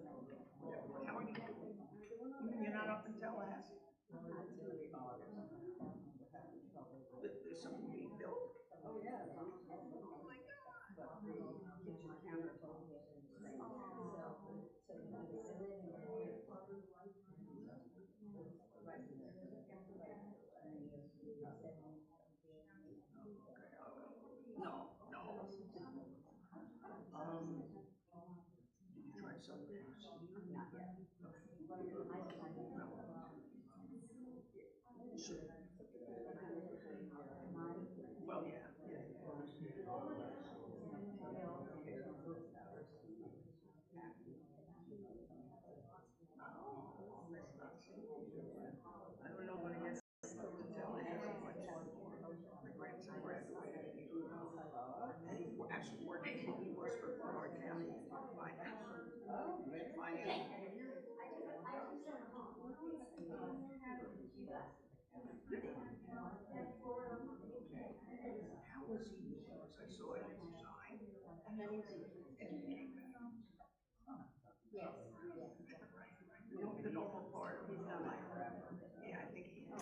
How are you doing? You're not up in Tallahassee? There's something being built? Oh my God. No. Did you try selling the house? Not yet. Sure. Well, yeah. I don't know when I get up to Tallahassee much anymore. My grandson graduated. And he actually worked in Worcester for our county finance. How was he doing? Because I saw him resign and then he came back. Yes. The normal part of his life. Yeah, I think he is.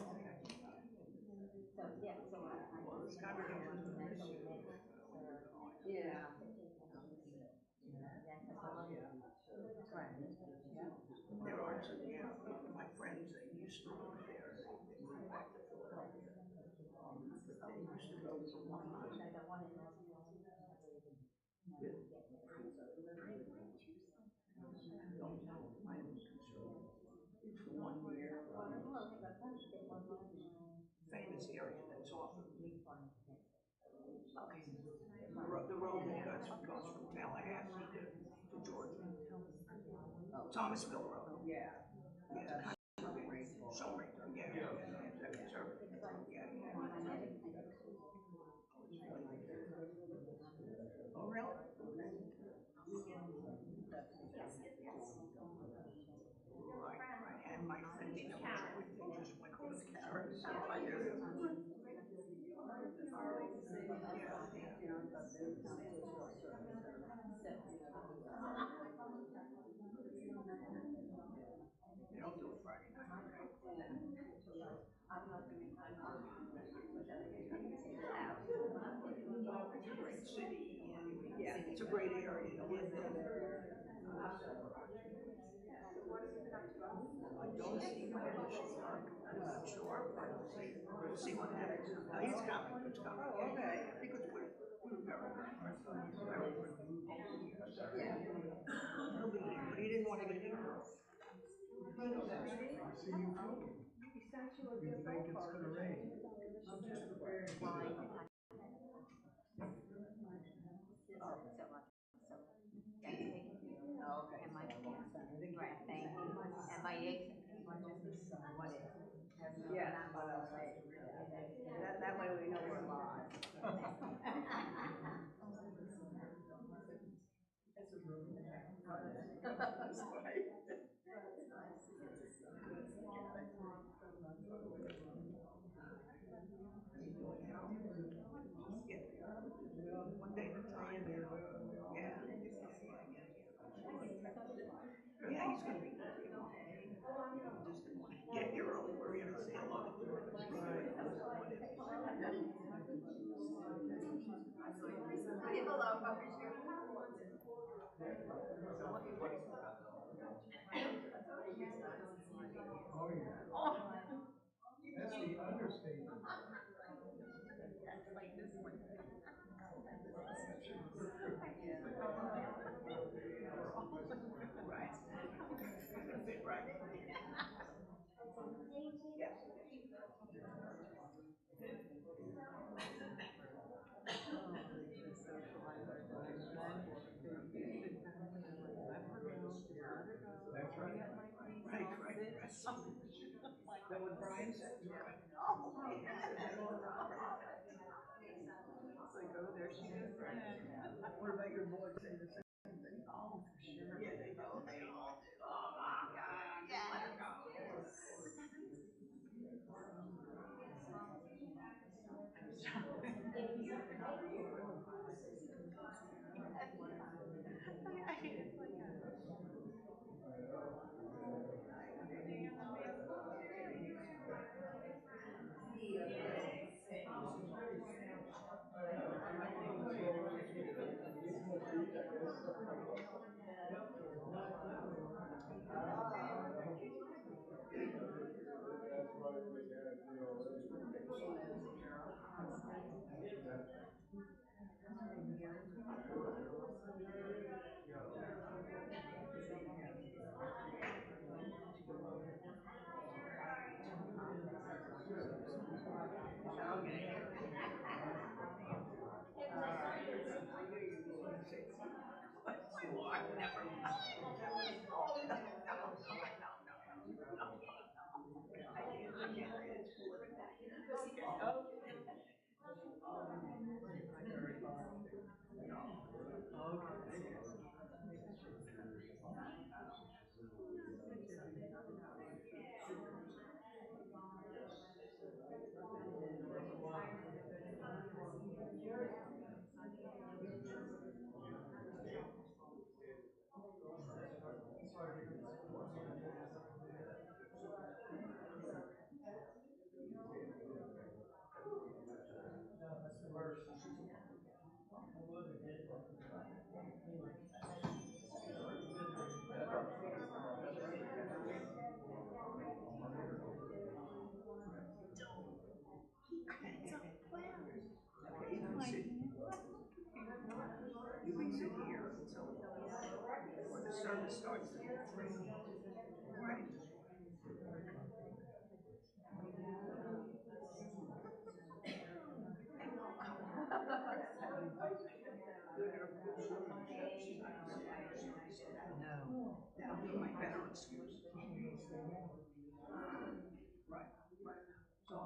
Well, this guy was an issue. Yeah. There are some, my friends that used to live there, they moved back to Philadelphia. They used to go to one month. Don't know, I am concerned. It's 1 year. Famous area that's off of me. The road that goes from Tallahassee to Georgia. Thomasville Road. Yeah. Yeah. Showrater. Yeah. Oh, really? Right. And my friends, they just went to the carrots. So I do. They don't do it Friday night. It's a great city. Yeah, it's a great area to live in. I don't see him in New York. I'm not sure, but we'll see what happens. He's coming. Oh, okay. Because we're very good friends. Yeah. He'll be here, but he didn't want to get here. See you too. You think it's going to rain? I'm just prepared to Okay. And my right, thank you. And my eggs, what is? Yeah, that way we know we're live. One day at a time. Yeah, he's gonna be. Just get here early. We're gonna say hello to him. Hello, how are you? Oh, yeah. That's the understatement. That's like this one. Right. Right. Yeah. That's right. Right. That what Brian said? Oh, like, oh, there she goes again. What about your boys say the same thing? Oh, for sure. Yeah, they do. They all do. Oh my God. Yeah. Let her go. You can sit here until before the service starts at 3. Right. No. That'll be my better excuse. Right, right. So,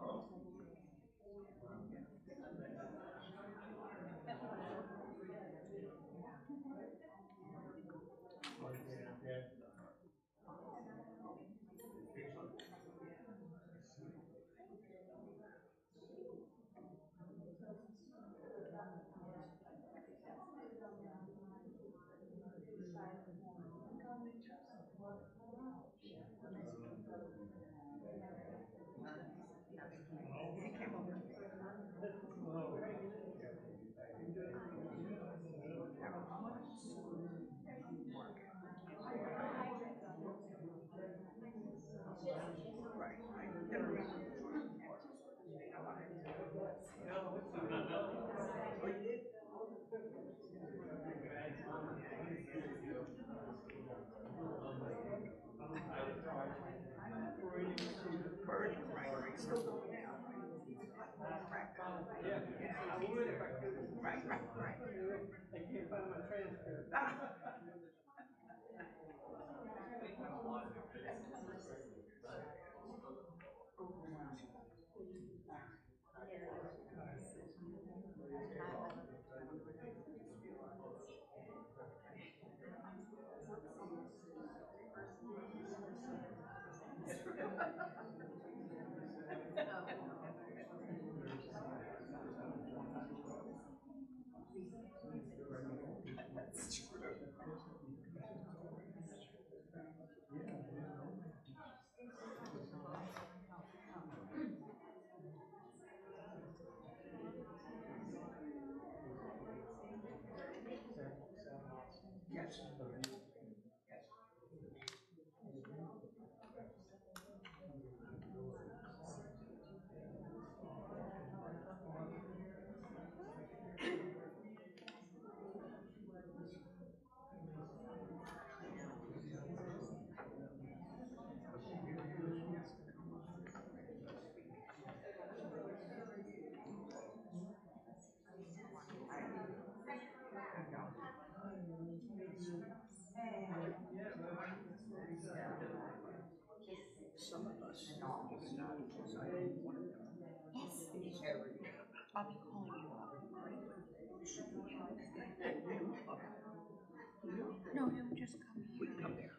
he came over to me. Right, right. There is. Oh, you did? Bird, right, right. Still going down, right? Yeah. Yeah, I would if I could. Right, right, right. I can't find my transcript. That's true. Yes. Some of us is not because I don't want them. Yes. I'll be calling you up. No, he'll just come here. We can come there.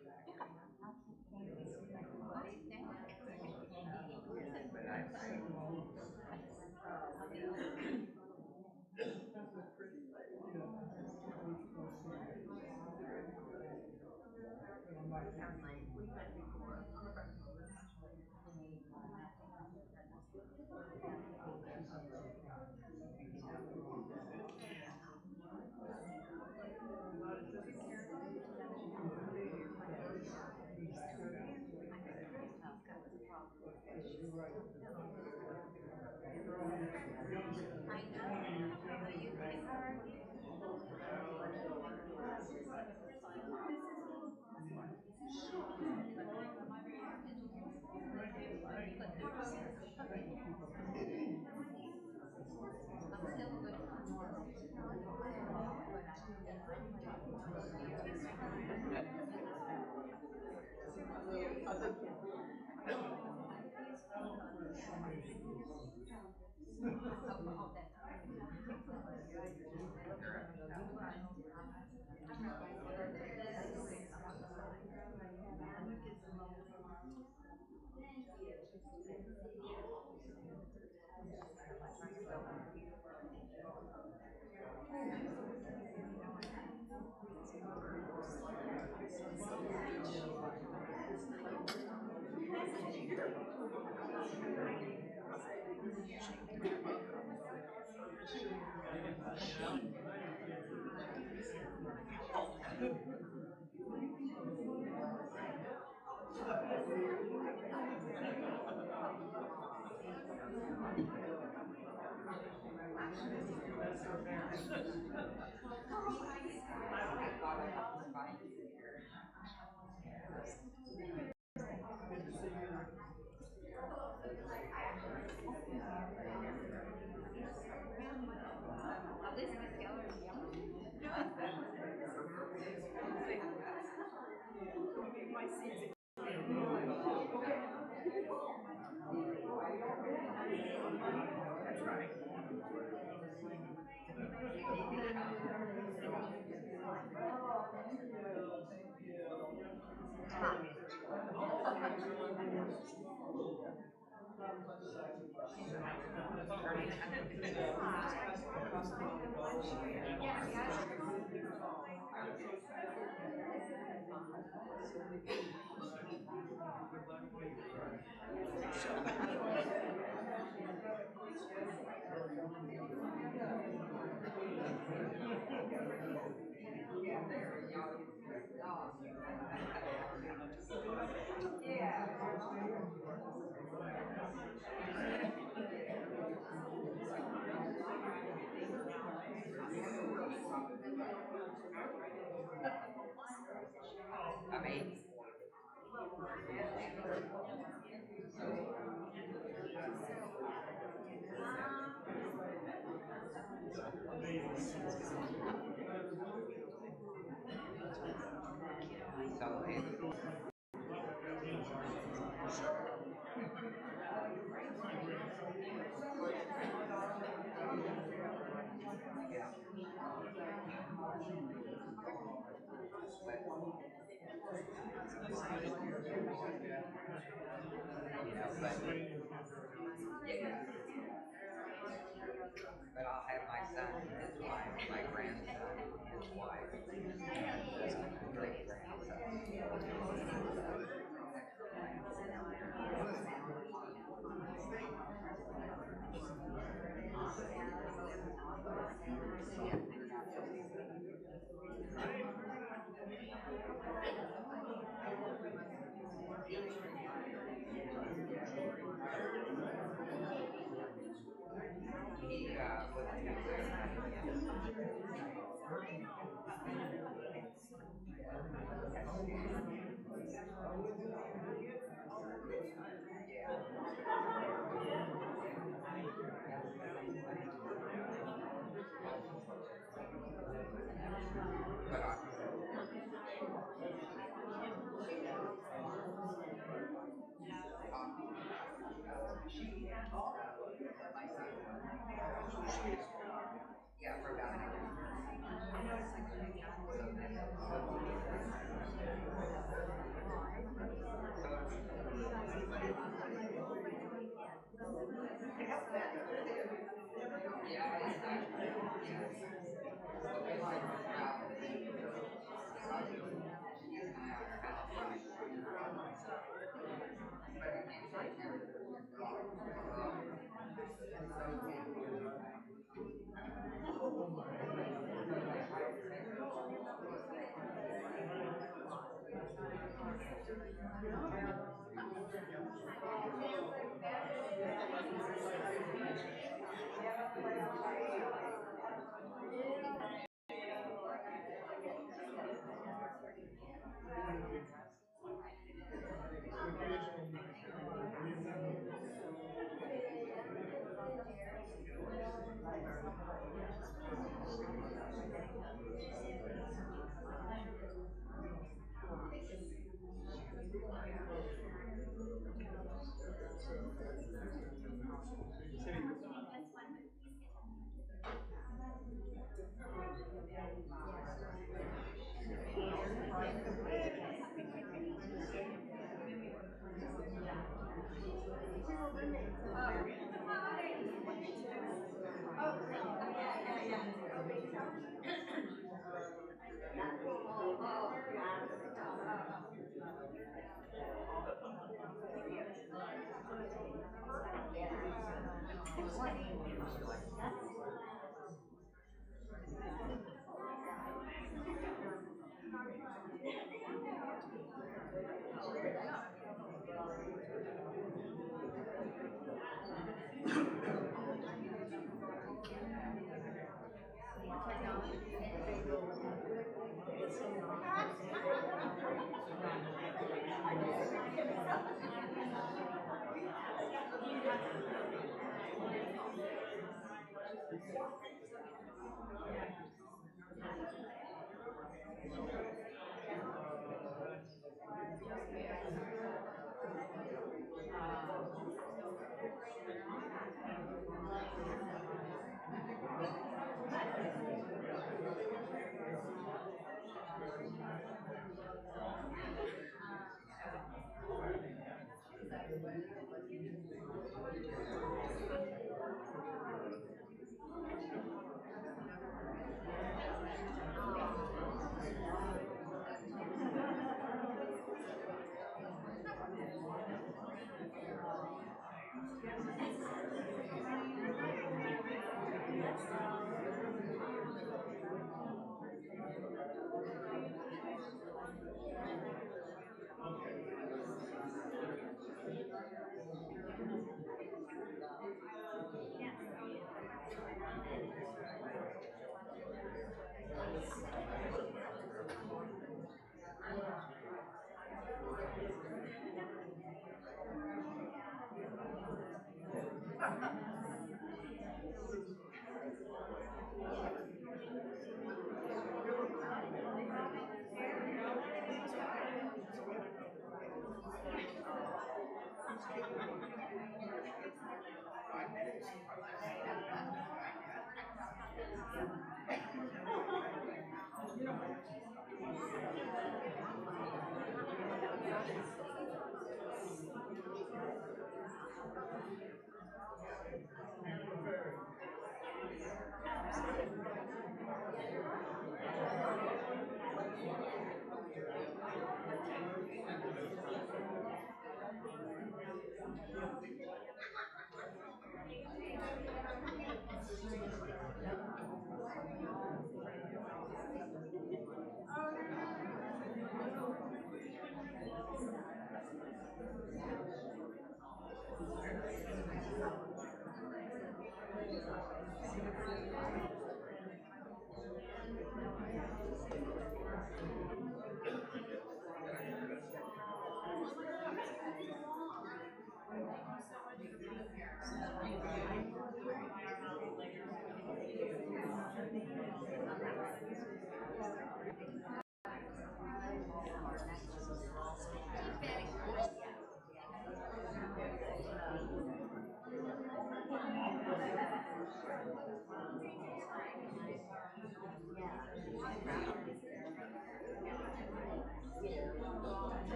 But I'll have my son, his wife, my grandson, his wife, and great grandson. He yeah, for about a year.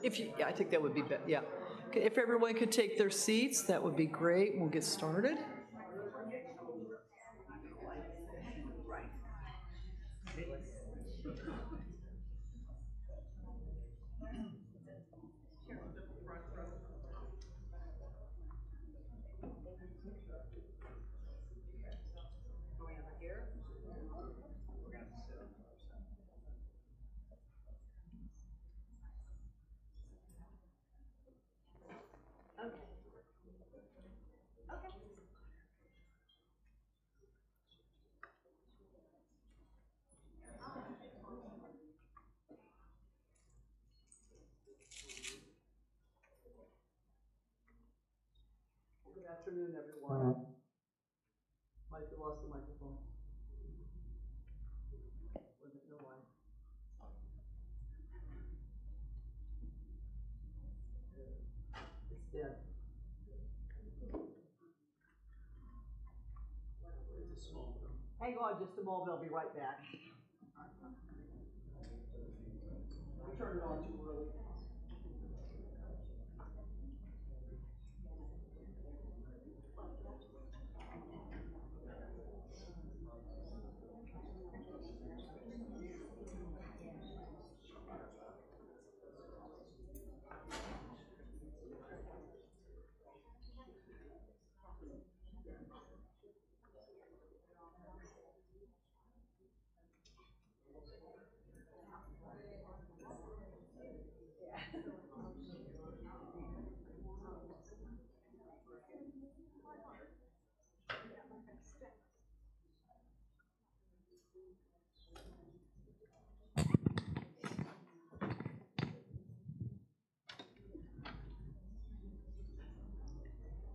If you, yeah, I think that would be better, yeah. Okay, if everyone could take their seats, that would be great. We'll get started. Going over here. We're gonna sit. Good afternoon, everyone. Mike, you lost the microphone. Was it no line? It's dead. Hang on just a moment, I'll be right back. We turned it on too early.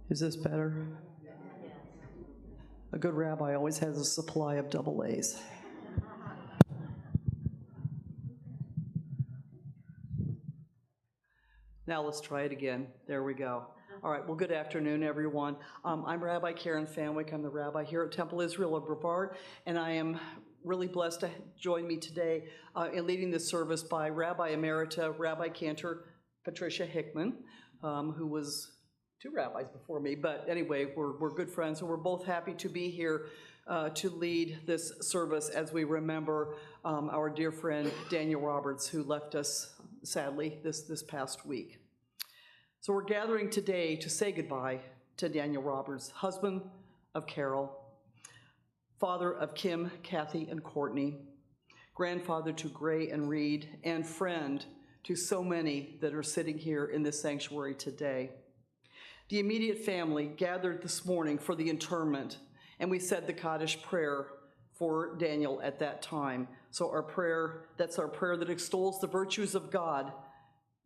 Is this better? A good rabbi always has a supply of double A's. Now let's try it again. There we go. All right, well, good afternoon, everyone. I'm Rabbi Karen Fanwick. I'm the rabbi here at Temple Israel of Brevard, and I am really blessed to join me today in leading this service by Rabbi Emerita, Rabbi Cantor Patricia Hickman, who was two rabbis before me, but anyway, we're good friends, and we're both happy to be here to lead this service as we remember our dear friend Daniel Roberts, who left us sadly this past week. So we're gathering today to say goodbye to Daniel Roberts, husband of Carol, father of Kim, Kathy, and Courtney, grandfather to Gray and Reed, and friend to so many that are sitting here in this sanctuary today. The immediate family gathered this morning for the interment, and we said the Kaddish prayer for Daniel at that time. So that's our prayer that extols the virtues of God,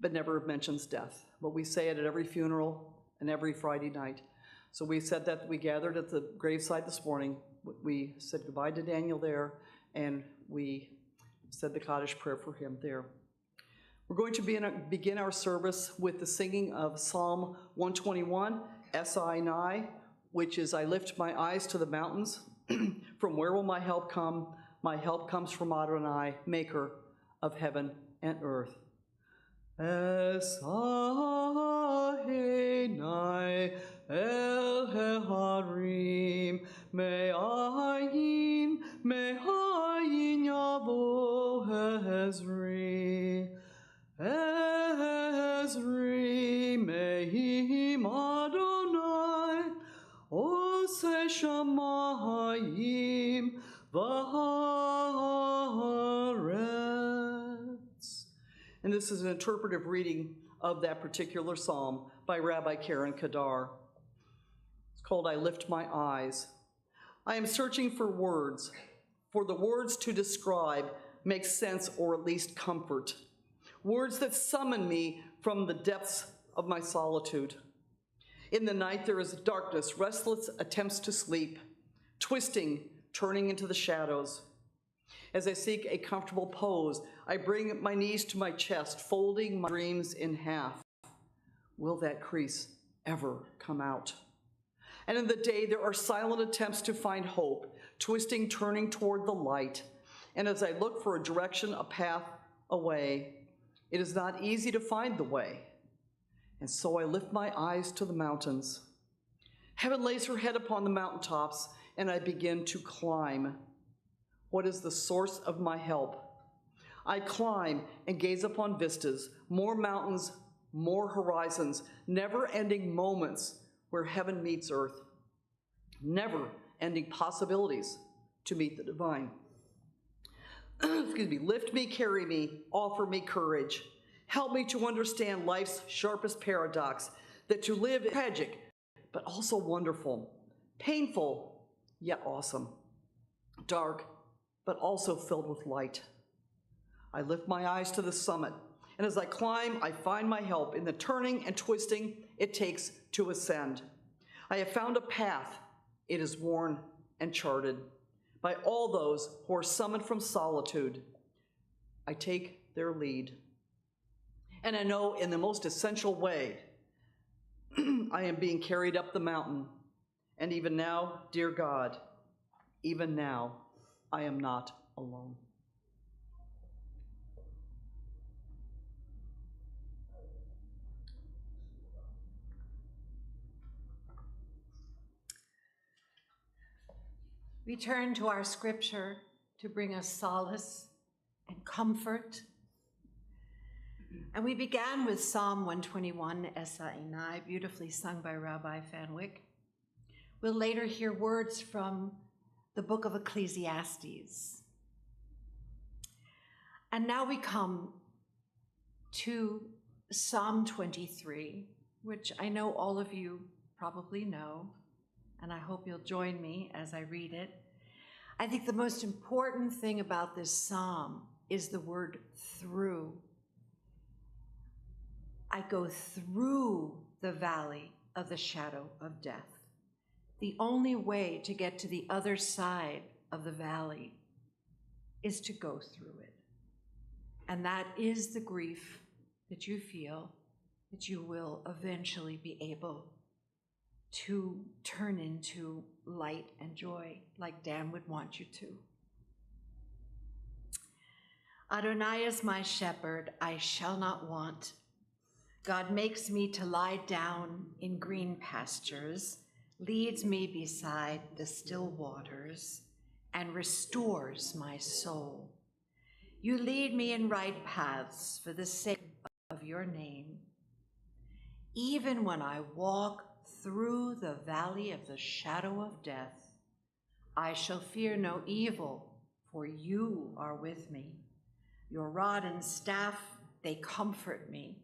but never mentions death. But we say it at every funeral and every Friday night. So we said that we gathered at the graveside this morning. We said goodbye to Daniel there, and we said the Kaddish prayer for him there. We're going to begin our service with the singing of Psalm 121, S-I-N-I, which is, I lift my eyes to the mountains. From where will my help come? My help comes from Adonai, maker of heaven and earth. Es-I-N-I el heharim, me'ayin yavo hezri. Ezri mehim Adonai, Ose shamayim v'haaretz. And this is an interpretive reading of that particular psalm by Rabbi Karen Kadar. It's called, I Lift My Eyes. I am searching for words, for the words to describe make sense or at least comfort. Words that summon me from the depths of my solitude. In the night there is darkness, restless attempts to sleep, twisting, turning into the shadows. As I seek a comfortable pose, I bring my knees to my chest, folding my dreams in half. Will that crease ever come out? And in the day there are silent attempts to find hope, twisting, turning toward the light. And as I look for a direction, a path, a way, it is not easy to find the way. And so I lift my eyes to the mountains. Heaven lays her head upon the mountaintops, and I begin to climb. What is the source of my help? I climb and gaze upon vistas, more mountains, more horizons, never-ending moments where heaven meets earth, never-ending possibilities to meet the divine. Excuse me, lift me, carry me, offer me courage. Help me to understand life's sharpest paradox, that to live is tragic, but also wonderful, painful, yet awesome, dark, but also filled with light. I lift my eyes to the summit, and as I climb, I find my help in the turning and twisting it takes to ascend. I have found a path. It is worn and charted by all those who are summoned from solitude. I take their lead. And I know in the most essential way, I am being carried up the mountain. And even now, dear God, even now, I am not alone. We turn to our scripture to bring us solace and comfort. And we began with Psalm 121, S-I-N-I, beautifully sung by Rabbi Fanwick. We'll later hear words from the book of Ecclesiastes. And now we come to Psalm 23, which I know all of you probably know, and I hope you'll join me as I read it. I think the most important thing about this psalm is the word through. I go through the valley of of the shadow of death. The only way to get to the other side of the valley is to go through it. And that is the grief that you feel, that you will eventually be able to turn into light and joy like Dan would want you to. Adonai is my shepherd, I shall not want. God makes me to lie down in green pastures, leads me beside the still waters, and restores my soul. You lead me in right paths for the sake of your name. Even when I walk through the valley of the shadow of death, I shall fear no evil, for you are with me. Your rod and staff, they comfort me.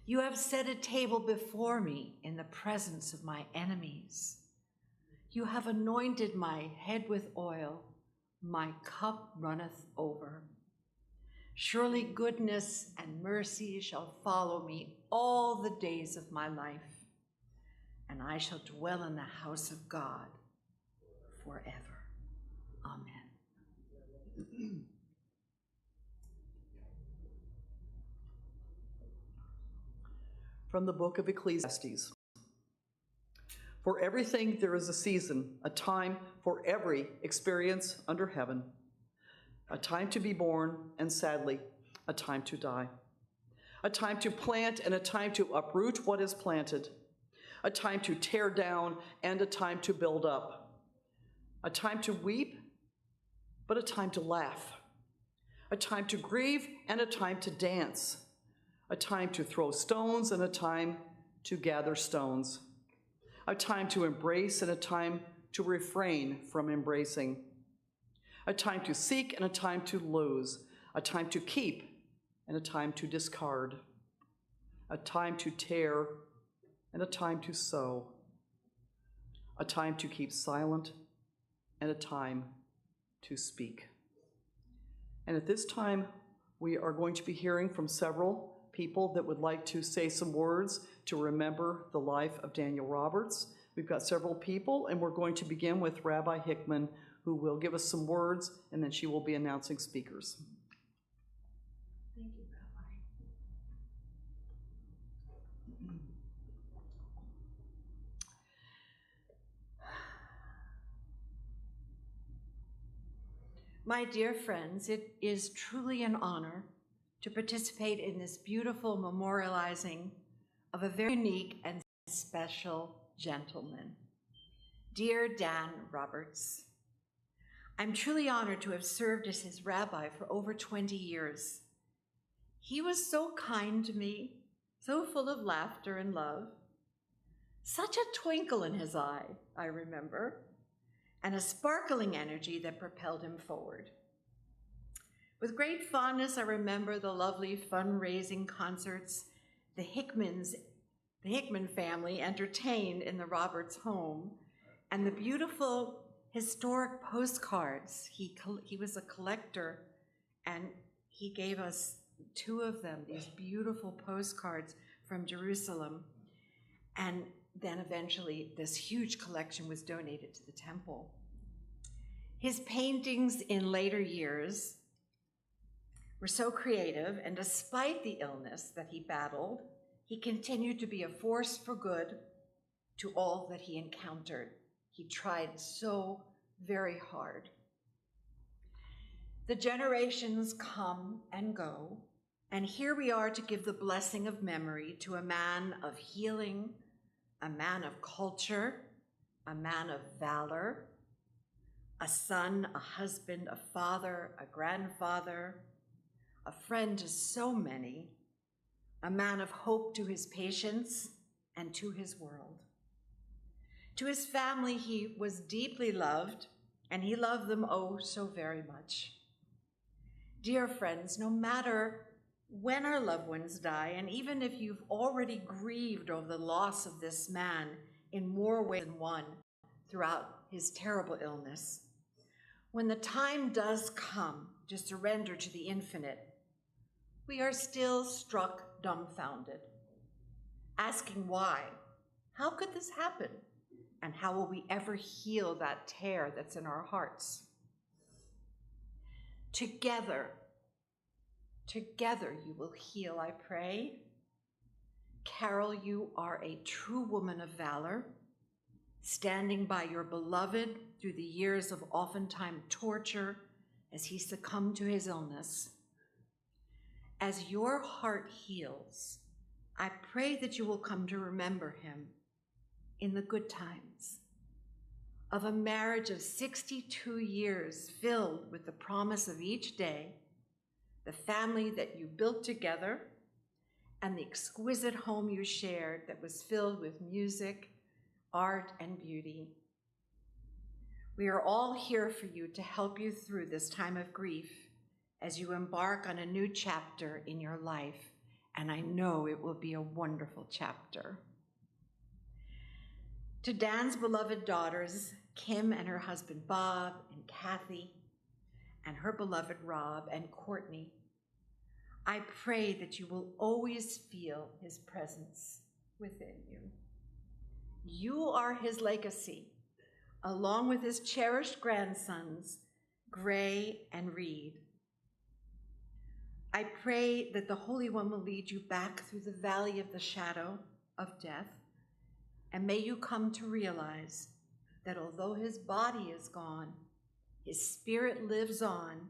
You have set a table before me in the presence of my enemies. You have anointed my head with oil. My cup runneth over. Surely goodness and mercy shall follow me all the days of my life, and I shall dwell in the house of God forever. Amen. From the book of Ecclesiastes. For everything there is a season, a time for every experience under heaven, a time to be born, and sadly, a time to die, a time to plant and a time to uproot what is planted, a time to tear down and a time to build up, a time to weep, but a time to laugh, a time to grieve and a time to dance, a time to throw stones and a time to gather stones, a time to embrace and a time to refrain from embracing, a time to seek and a time to lose, a time to keep and a time to discard, a time to tear and a time to sow, a time to keep silent and a time to speak. And at this time, we are going to be hearing from several people that would like to say some words to remember the life of Daniel Roberts. We've got several people, and we're going to begin with Rabbi Hickman, who will give us some words, and then she will be announcing speakers. Thank you, Rabbi. My dear friends, it is truly an honor to participate in this beautiful memorializing of a very unique and special gentleman. Dear Dan Roberts, I'm truly honored to have served as his rabbi for over 20 years. He was so kind to me, so full of laughter and love. Such a twinkle in his eye, I remember, and a sparkling energy that propelled him forward. With great fondness, I remember the lovely fundraising concerts the Hickman family entertained in the Roberts home, and the beautiful historic postcards. He was a collector, and he gave us 2 of them, these beautiful postcards from Jerusalem. And then eventually this huge collection was donated to the temple. His paintings in later years were so creative, and despite the illness that he battled, he continued to be a force for good to all that he encountered. He tried so very hard. The generations come and go, and here we are to give the blessing of memory to a man of healing, a man of culture, a man of valor, a son, a husband, a father, a grandfather, a friend to so many, a man of hope to his patients and to his world. To his family, he was deeply loved, and he loved them oh so very much. Dear friends, no matter when our loved ones die, and even if you've already grieved over the loss of this man in more ways than one throughout his terrible illness, when the time does come to surrender to the infinite, we are still struck dumbfounded, asking why, How could this happen? And how will we ever heal that tear that's in our hearts? Together you will heal, I pray. Carol, you are a true woman of valor, standing by your beloved through the years of oftentimes torture as he succumbed to his illness. As your heart heals, I pray that you will come to remember him in the good times of a marriage of 62 years filled with the promise of each day, the family that you built together, and the exquisite home you shared that was filled with music, art, and beauty. We are all here for you to help you through this time of grief as you embark on a new chapter in your life, and I know it will be a wonderful chapter. To Dan's beloved daughters, Kim and her husband Bob, and Kathy, and her beloved Rob and Courtney, I pray that you will always feel his presence within you. You are his legacy, along with his cherished grandsons, Gray and Reed. I pray that the Holy One will lead you back through the valley of the shadow of death, and may you come to realize that although his body is gone, his spirit lives on,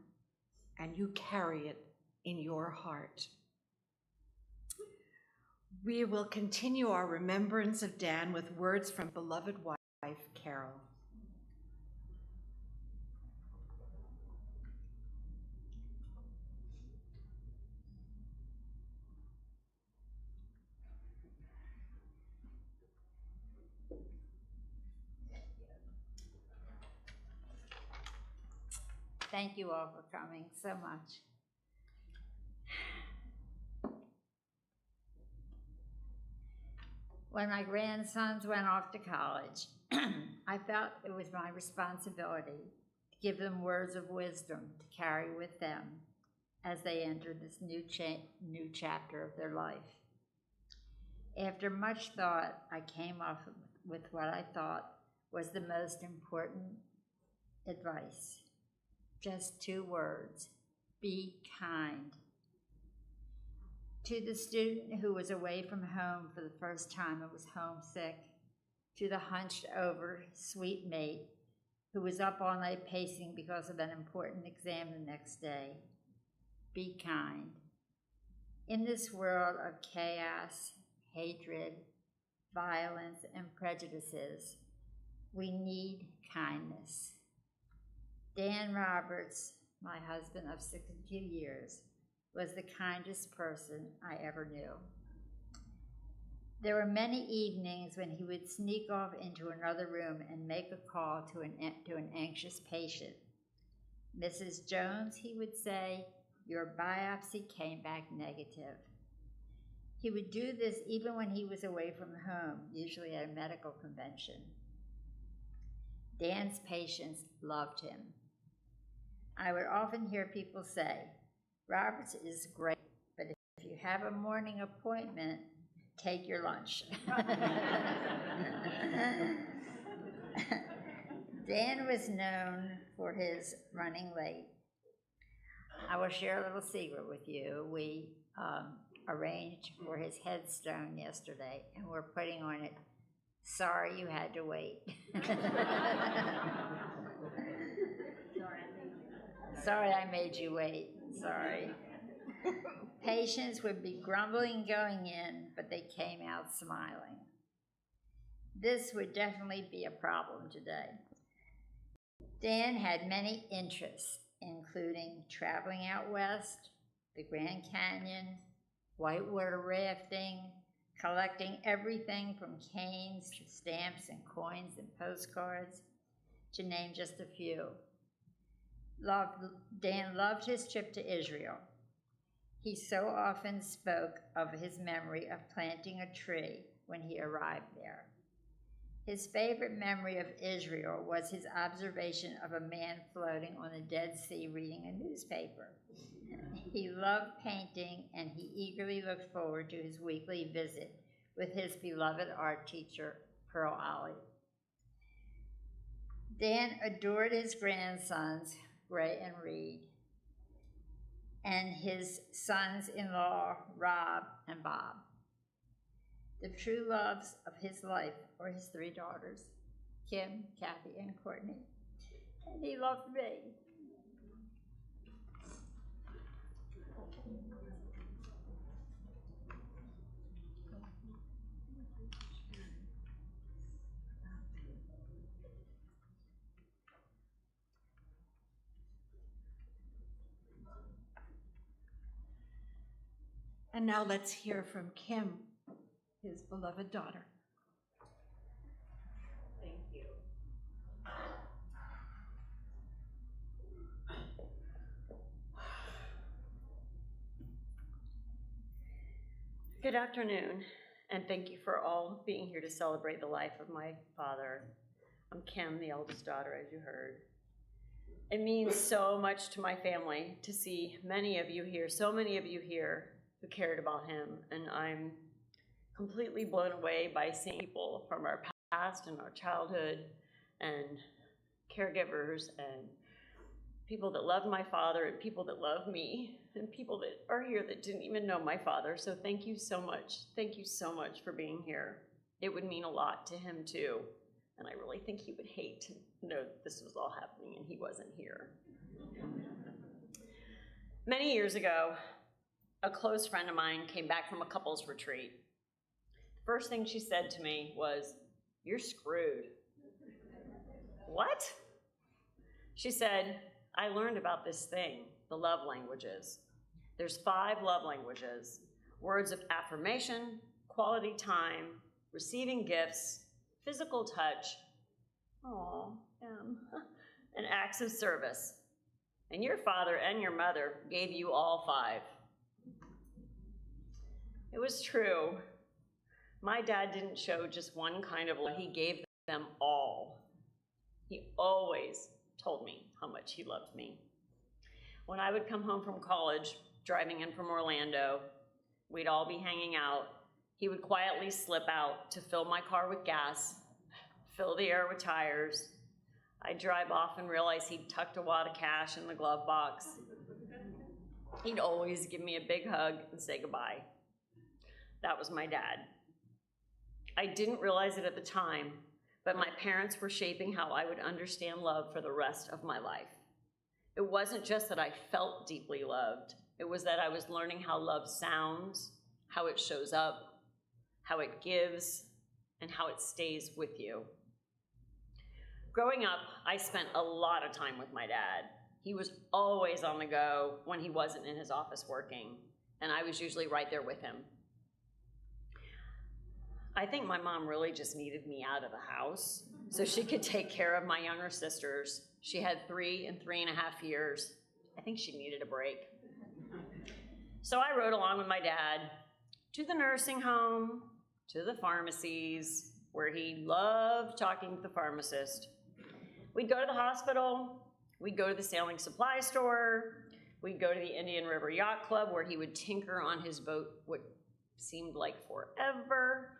and you carry it in your heart. We will continue our remembrance of Dan with words from beloved wife, Carol. Thank you all for coming so much. When my grandsons went off to college, I felt it was my responsibility to give them words of wisdom to carry with them as they entered this new chapter of their life. After much thought, I came up with what I thought was the most important advice. Just 2 words: be kind. To the student who was away from home for the first time and was homesick, to the hunched over sweet mate who was up all night pacing because of an important exam the next day, be kind. In this world of chaos, hatred, violence, and prejudices, we need kindness. Dan Roberts, my husband of 62 years, was the kindest person I ever knew. There were many evenings when he would sneak off into another room and make a call to an anxious patient. "Mrs. Jones," he would say, "your biopsy came back negative." He would do this even when he was away from home, usually at a medical convention. Dan's patients loved him. I would often hear people say, "Roberts is great, but if you have a morning appointment, take your lunch." Dan was known for his running late. I will share a little secret with you. We arranged for his headstone yesterday, and we're putting on it, "Sorry you had to wait." Sorry I made you wait. Sorry. Patients would be grumbling going in, but they came out smiling. This would definitely be a problem today. Dan had many interests, including traveling out west, the Grand Canyon, whitewater rafting, collecting everything from canes to stamps and coins and postcards, to name just a few. Dan loved his trip to Israel. He so often spoke of his memory of planting a tree when he arrived there. His favorite memory of Israel was his observation of a man floating on the Dead Sea reading a newspaper. He loved painting, and he eagerly looked forward to his weekly visit with his beloved art teacher, Pearl Alley. Dan adored his grandsons, Gray and Reed, and his sons-in-law, Rob and Bob. The true loves of his life were his three daughters, Kim, Kathy, and Courtney. And he loved me. And now let's hear from Kim, his beloved daughter. Thank you. Good afternoon, and thank you for all being here to celebrate the life of my father. I'm Kim, the eldest daughter, as you heard. It means so much to my family to see many of you here, so many of you here who cared about him, and I'm completely blown away by seeing people from our past and our childhood and caregivers and people that loved my father and people that love me and people that are here that didn't even know my father. So thank you so much. Thank you so much for being here. It would mean a lot to him too. And I really think he would hate to know that this was all happening and he wasn't here. Many years ago, a close friend of mine came back from a couples retreat. The first thing she said to me was, "You're screwed." What? She said, "I learned about this thing, the love languages. There's 5 love languages: words of affirmation, quality time, receiving gifts, physical touch, and acts of service. And your father and your mother gave you all 5. It was true. My dad didn't show just one kind of love, he gave them all. He always told me how much he loved me. When I would come home from college, driving in from Orlando, we'd all be hanging out. He would quietly slip out to fill my car with gas, fill the air with tires. I'd drive off and realize he'd tucked a wad of cash in the glove box. He'd always give me a big hug and say goodbye. That was my dad. I didn't realize it at the time, but my parents were shaping how I would understand love for the rest of my life. It wasn't just that I felt deeply loved. It was that I was learning how love sounds, how it shows up, how it gives, and how it stays with you. Growing up, I spent a lot of time with my dad. He was always on the go when he wasn't in his office working, and I was usually right there with him. I think my mom really just needed me out of the house so she could take care of my younger sisters. She had 3 and 3.5 years. I think she needed a break. So I rode along with my dad to the nursing home, to the pharmacies, where he loved talking to the pharmacist. We'd go to the hospital, we'd go to the sailing supply store, we'd go to the Indian River Yacht Club where he would tinker on his boat what seemed like forever.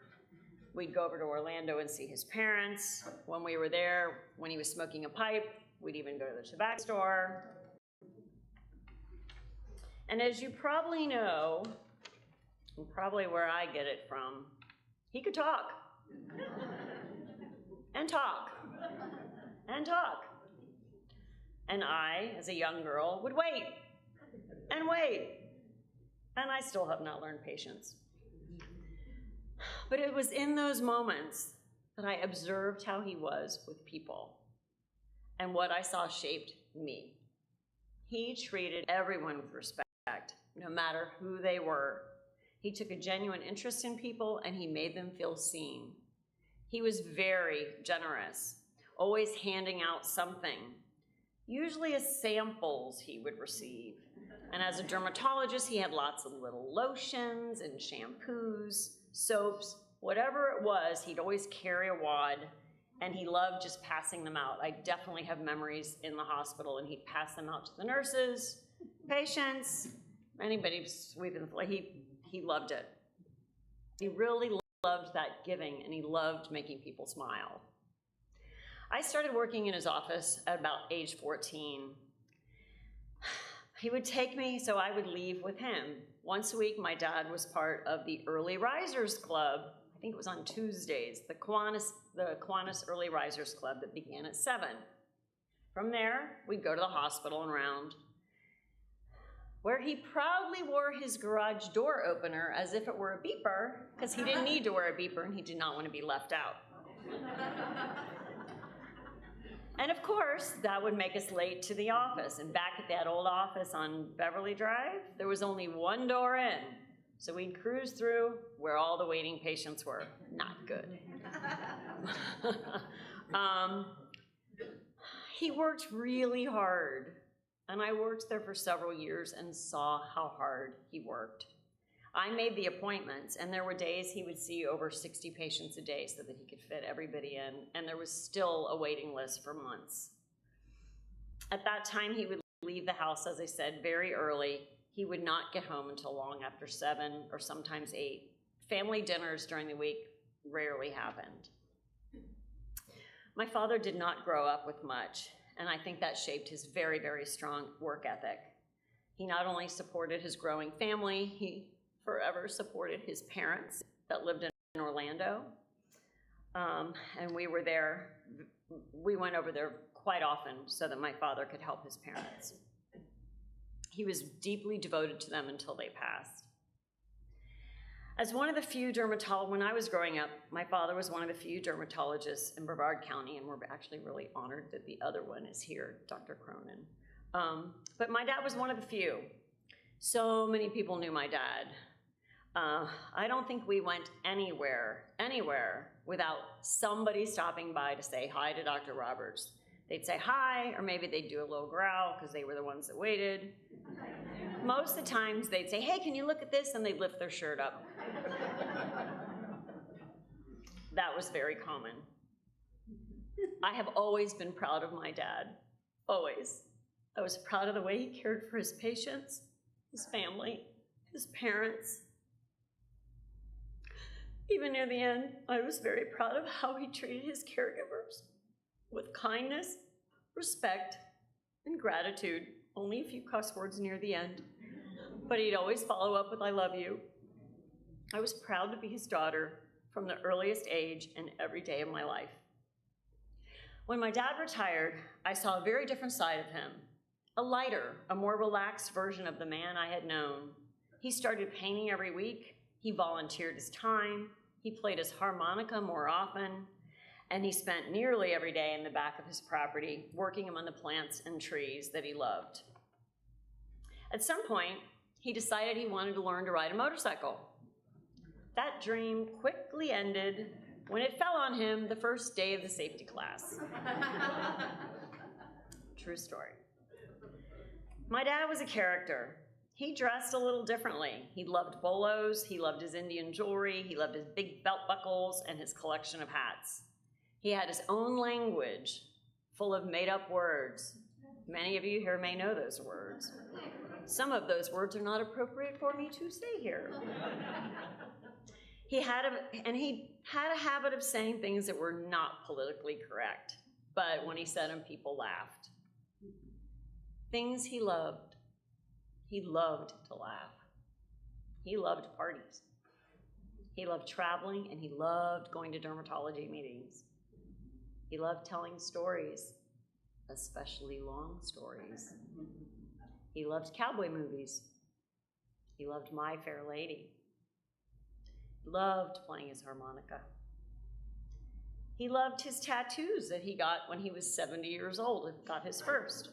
We'd go over to Orlando and see his parents. When we were there, when he was smoking a pipe, we'd even go to the tobacco store. And as you probably know, and probably where I get it from, he could talk. And talk. And talk. And I, as a young girl, would wait. And wait. And I still have not learned patience. But it was in those moments that I observed how he was with people and what I saw shaped me. He treated everyone with respect, no matter who they were. He took a genuine interest in people and he made them feel seen. He was very generous, always handing out something, usually as samples he would receive. And as a dermatologist, he had lots of little lotions and shampoos, soaps, whatever it was, he'd always carry a wad, and he loved just passing them out. I definitely have memories in the hospital, and he'd pass them out to the nurses, patients, anybody sweeping the floor. He loved it. He really loved that giving, and he loved making people smile. I started working in his office at about age 14. He would take me, so I would leave with him. Once a week, my dad was part of the Early Risers Club. I think it was on Tuesdays, the Kiwanis Early Risers Club that began at 7. From there, we'd go to the hospital and round, where he proudly wore his garage door opener as if it were a beeper, because he didn't need to wear a beeper and he did not want to be left out. And of course, that would make us late to the office. And back at that old office on Beverly Drive, there was only one door in. So we'd cruise through where all the waiting patients were. Not good. He worked really hard. And I worked there for several years and saw how hard he worked. I made the appointments, and there were days he would see over 60 patients a day so that he could fit everybody in, and there was still a waiting list for months. At that time, he would leave the house, as I said, very early. He would not get home until long after 7 or sometimes 8. Family dinners during the week rarely happened. My father did not grow up with much, and I think that shaped his very, very strong work ethic. He not only supported his growing family, he forever supported his parents that lived in Orlando. And we went over there quite often so that my father could help his parents. He was deeply devoted to them until they passed. As one of the few dermatologists, when I was growing up, my father was one of the few dermatologists in Brevard County, and we're actually really honored that the other one is here, Dr. Cronin. But my dad was one of the few. So many people knew my dad. I don't think we went anywhere without somebody stopping by to say hi to Dr. Roberts. They'd say hi, or maybe they'd do a little growl because they were the ones that waited. Most of the times they'd say, hey, can you look at this? And they'd lift their shirt up. That was very common. I have always been proud of my dad, always. I was proud of the way he cared for his patients, his family, his parents. Even near the end, I was very proud of how he treated his caregivers with kindness, respect, and gratitude. Only a few cuss words near the end, but he'd always follow up with, I love you. I was proud to be his daughter from the earliest age and every day of my life. When my dad retired, I saw a very different side of him, a lighter, a more relaxed version of the man I had known. He started painting every week. He volunteered his time. He played his harmonica more often, and he spent nearly every day in the back of his property working among the plants and trees that he loved. At some point, he decided he wanted to learn to ride a motorcycle. That dream quickly ended when it fell on him the first day of the safety class. True story. My dad was a character. He dressed a little differently. He loved bolos, he loved his Indian jewelry, he loved his big belt buckles and his collection of hats. He had his own language full of made-up words. Many of you here may know those words. Some of those words are not appropriate for me to say here. He had a habit of saying things that were not politically correct, but when he said them, people laughed. Things he loved. He loved to laugh. He loved parties. He loved traveling, and he loved going to dermatology meetings. He loved telling stories, especially long stories. He loved cowboy movies. He loved My Fair Lady. He loved playing his harmonica. He loved his tattoos that he got when he was 70 years old and got his first.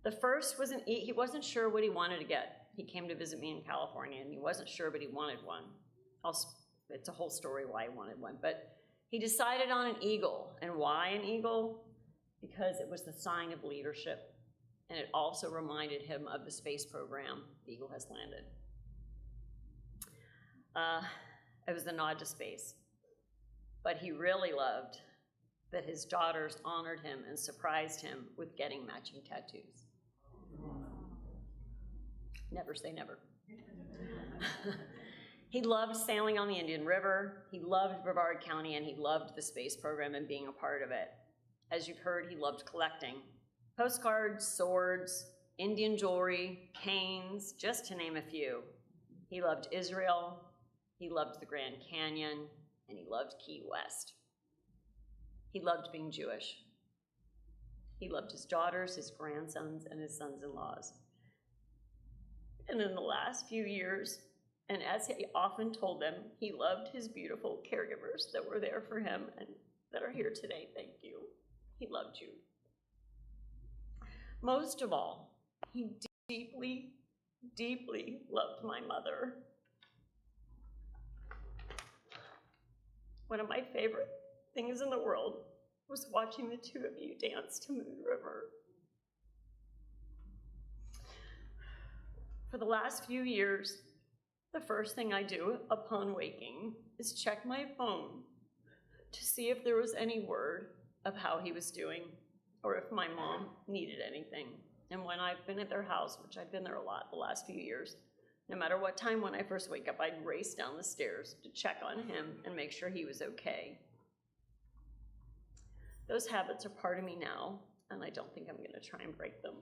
The first he wasn't sure what he wanted to get. He came to visit me in California, and he wasn't sure, but he wanted one. It's a whole story why he wanted one, but he decided on an eagle. And why an eagle? Because it was the sign of leadership, and it also reminded him of the space program. The eagle has landed. It was a nod to space. But he really loved that his daughters honored him and surprised him with getting matching tattoos. Never say never. He loved sailing on the Indian River, he loved Brevard County, and he loved the space program and being a part of it. As you've heard, he loved collecting postcards, swords, Indian jewelry, canes, just to name a few. He loved Israel, he loved the Grand Canyon, and he loved Key West. He loved being Jewish. He loved his daughters, his grandsons, and his sons-in-laws. And in the last few years, and as he often told them, he loved his beautiful caregivers that were there for him and that are here today. Thank you. He loved you. Most of all, he deeply, deeply loved my mother. One of my favorite things in the world was watching the two of you dance to Moon River. For the last few years, the first thing I do upon waking is check my phone to see if there was any word of how he was doing or if my mom needed anything. And when I've been at their house, which I've been there a lot the last few years, no matter what time when I first wake up, I'd race down the stairs to check on him and make sure he was okay. Those habits are part of me now, and I don't think I'm going to try and break them.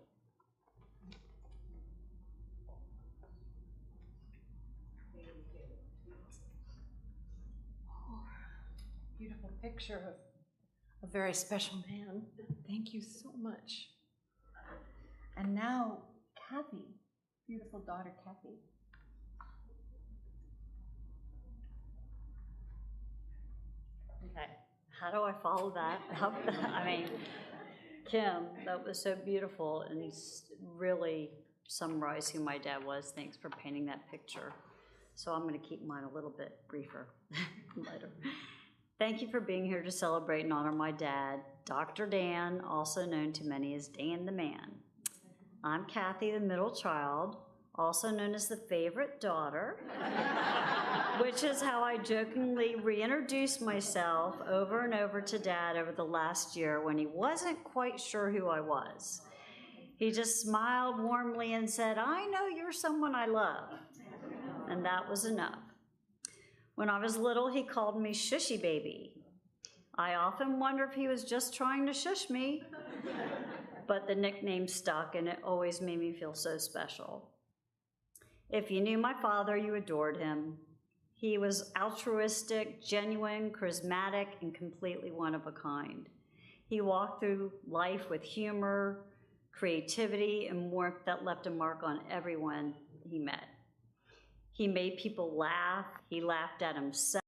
Beautiful picture of a very special man. Thank you so much. And now, Kathy, beautiful daughter, Kathy. Okay, how do I follow that up? I mean, Kim, that was so beautiful and really summarized who my dad was. Thanks for painting that picture. So I'm going to keep mine a little bit briefer later. Thank you for being here to celebrate and honor my dad, Dr. Dan, also known to many as Dan the Man. I'm Kathy, the middle child, also known as the favorite daughter, which is how I jokingly reintroduced myself over and over to Dad over the last year when he wasn't quite sure who I was. He just smiled warmly and said, "I know you're someone I love." And that was enough. When I was little, he called me Shushy Baby. I often wonder if he was just trying to shush me, but the nickname stuck and it always made me feel so special. If you knew my father, you adored him. He was altruistic, genuine, charismatic, and completely one of a kind. He walked through life with humor, creativity, and warmth that left a mark on everyone he met. He made people laugh, he laughed at himself,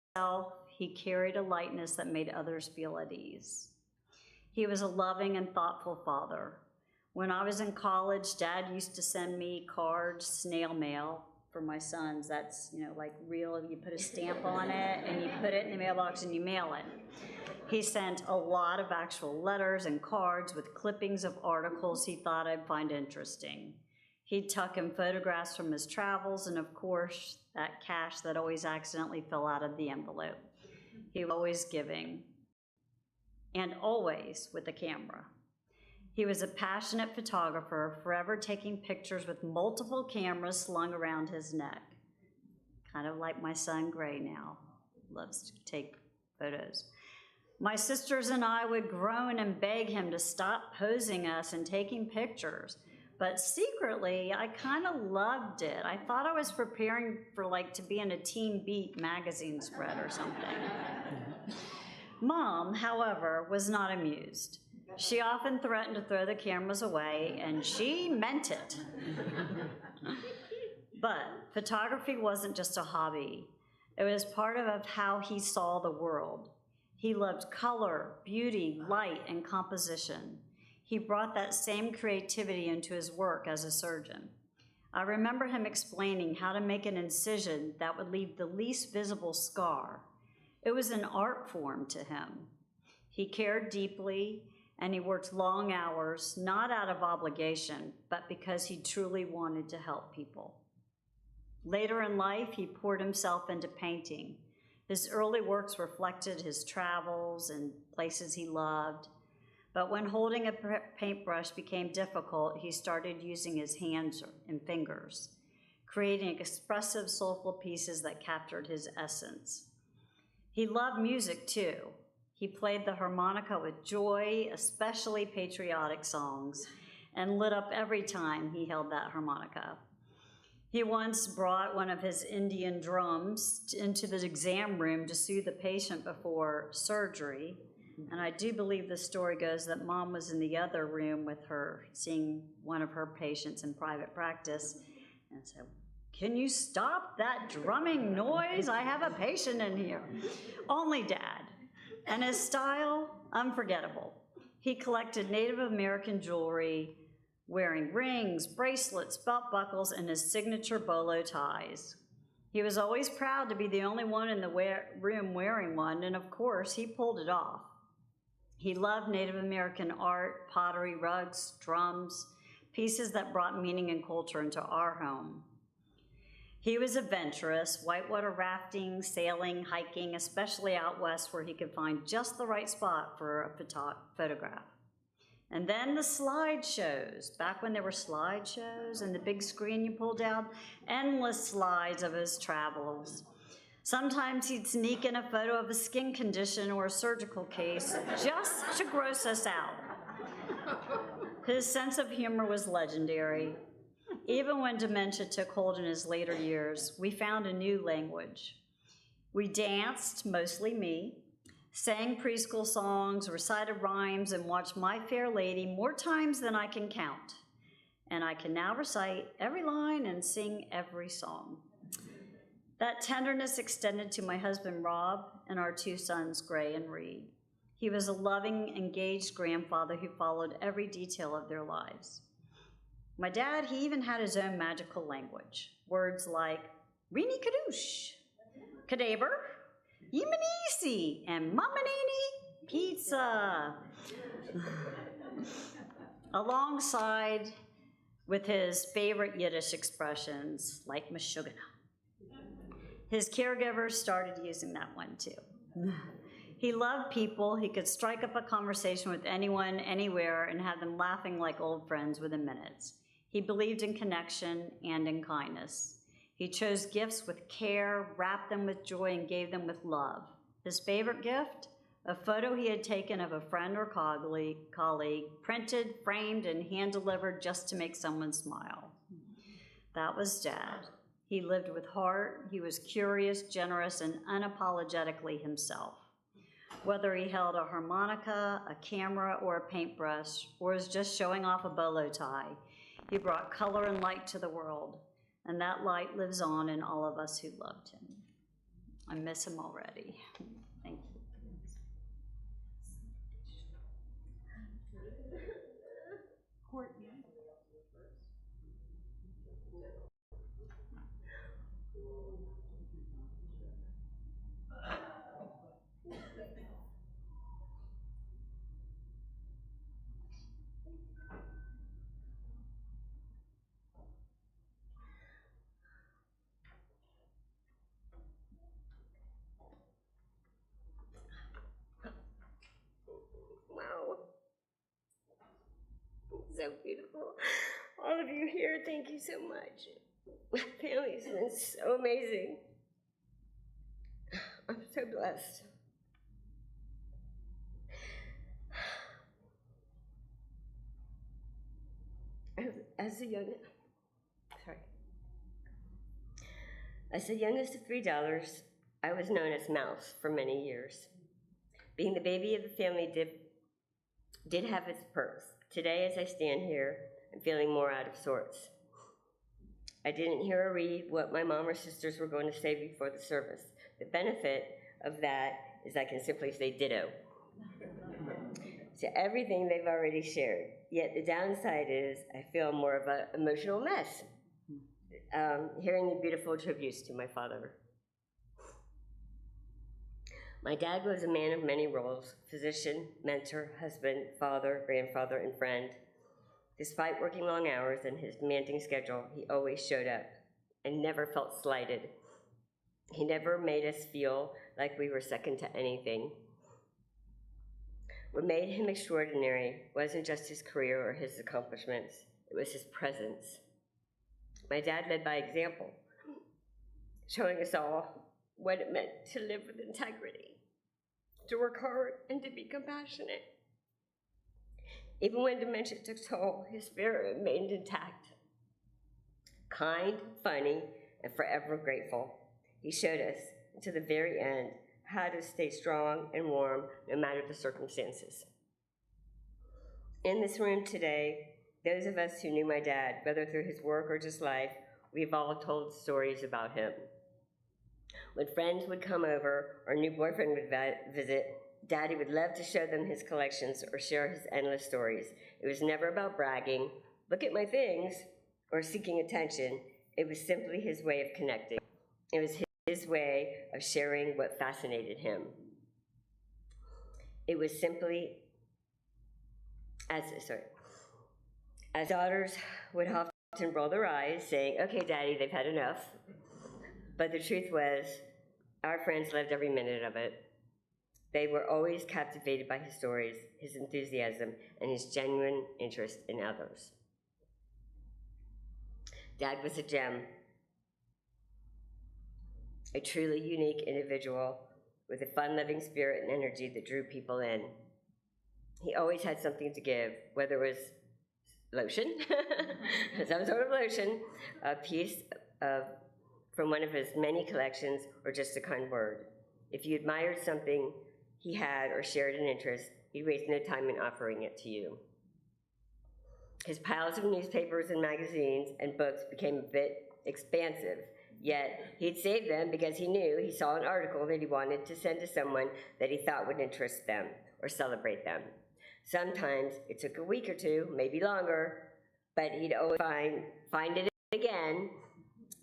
he carried a lightness that made others feel at ease. He was a loving and thoughtful father. When I was in college, Dad used to send me cards, snail mail, for my sons. That's, like real, you put a stamp on it and you put it in the mailbox and you mail it. He sent a lot of actual letters and cards with clippings of articles he thought I'd find interesting. He'd tuck in photographs from his travels and, of course, that cash that always accidentally fell out of the envelope. He was always giving, and always with a camera. He was a passionate photographer, forever taking pictures with multiple cameras slung around his neck. Kind of like my son Gray now, loves to take photos. My sisters and I would groan and beg him to stop posing us and taking pictures. But secretly, I kind of loved it. I thought I was preparing for to be in a Teen Beat magazine spread or something. Mom, however, was not amused. She often threatened to throw the cameras away, and she meant it. But photography wasn't just a hobby. It was part of how he saw the world. He loved color, beauty, light, and composition. He brought that same creativity into his work as a surgeon. I remember him explaining how to make an incision that would leave the least visible scar. It was an art form to him. He cared deeply, and he worked long hours, not out of obligation, but because he truly wanted to help people. Later in life, he poured himself into painting. His early works reflected his travels and places he loved. But when holding a paintbrush became difficult, he started using his hands and fingers. creating expressive, soulful pieces that captured his essence. He loved music too. He played the harmonica with joy, especially patriotic songs, and lit up every time he held that harmonica. He once brought one of his Indian drums into the exam room to soothe the patient before surgery. And I do believe the story goes that Mom was in the other room with her, seeing one of her patients in private practice, and said, "Can you stop that drumming noise? I have a patient in here." Only Dad. And his style, unforgettable. He collected Native American jewelry, wearing rings, bracelets, belt buckles, and his signature bolo ties. He was always proud to be the only one in the room wearing one, and of course, he pulled it off. He loved Native American art, pottery, rugs, drums, pieces that brought meaning and culture into our home. He was adventurous, whitewater rafting, sailing, hiking, especially out west where he could find just the right spot for a photograph. And then the slideshows, back when there were slideshows and the big screen you pulled down, endless slides of his travels. Sometimes he'd sneak in a photo of a skin condition or a surgical case just to gross us out. His sense of humor was legendary. Even when dementia took hold in his later years, we found a new language. We danced, mostly me, sang preschool songs, recited rhymes, and watched My Fair Lady more times than I can count. And I can now recite every line and sing every song. That tenderness extended to my husband, Rob, and our two sons, Gray and Reed. He was a loving, engaged grandfather who followed every detail of their lives. My dad, he even had his own magical language. Words like Rini Kadoosh, Kadaber, Yemenisi, and Mamanini Pizza. Alongside with his favorite Yiddish expressions like Meshugana. His caregivers started using that one too. He loved people. He could strike up a conversation with anyone, anywhere, and have them laughing like old friends within minutes. He believed in connection and in kindness. He chose gifts with care, wrapped them with joy, and gave them with love. His favorite gift? A photo he had taken of a friend or colleague, printed, framed, and hand-delivered just to make someone smile. That was Dad. He lived with heart. He was curious, generous, and unapologetically himself. Whether he held a harmonica, a camera, or a paintbrush, or was just showing off a bolo tie, he brought color and light to the world, and that light lives on in all of us who loved him. I miss him already. Thank you. Courtney. Wow. So beautiful. All of you here, thank you so much. My family's been so amazing. I'm so blessed. As the youngest of $3, I was known as Mouse for many years. Being the baby of the family did have its perks. Today, as I stand here, I'm feeling more out of sorts. I didn't hear or read what my mom or sisters were going to say before the service. The benefit of that is I can simply say ditto to everything they've already shared. Yet the downside is I feel more of an emotional mess hearing the beautiful tributes to my father. My dad was a man of many roles: physician, mentor, husband, father, grandfather, and friend. Despite working long hours and his demanding schedule, he always showed up and never felt slighted. He never made us feel like we were second to anything. What made him extraordinary wasn't just his career or his accomplishments, it was his presence. My dad led by example, showing us all what it meant to live with integrity, to work hard, and to be compassionate. Even when dementia took toll, his spirit remained intact. Kind, funny, and forever grateful. He showed us, to the very end, how to stay strong and warm no matter the circumstances. In this room today, those of us who knew my dad, whether through his work or just life, we've all told stories about him. When friends would come over or a new boyfriend would visit, Daddy would love to show them his collections or share his endless stories. It was never about bragging, look at my things, or seeking attention. It was simply his way of connecting. It was his way of sharing what fascinated him. It was simply, as daughters would often roll their eyes, saying, okay, Daddy, they've had enough. But the truth was, our friends loved every minute of it. They were always captivated by his stories, his enthusiasm, and his genuine interest in others. Dad was a gem, a truly unique individual with a fun-loving spirit and energy that drew people in. He always had something to give, whether it was lotion, some sort of lotion, a piece from one of his many collections, or just a kind word. If you admired something he had or shared an interest, he'd waste no time in offering it to you. His piles of newspapers and magazines and books became a bit expansive, yet he'd save them because he knew he saw an article that he wanted to send to someone that he thought would interest them or celebrate them. Sometimes it took a week or two, maybe longer, but he'd always find it again,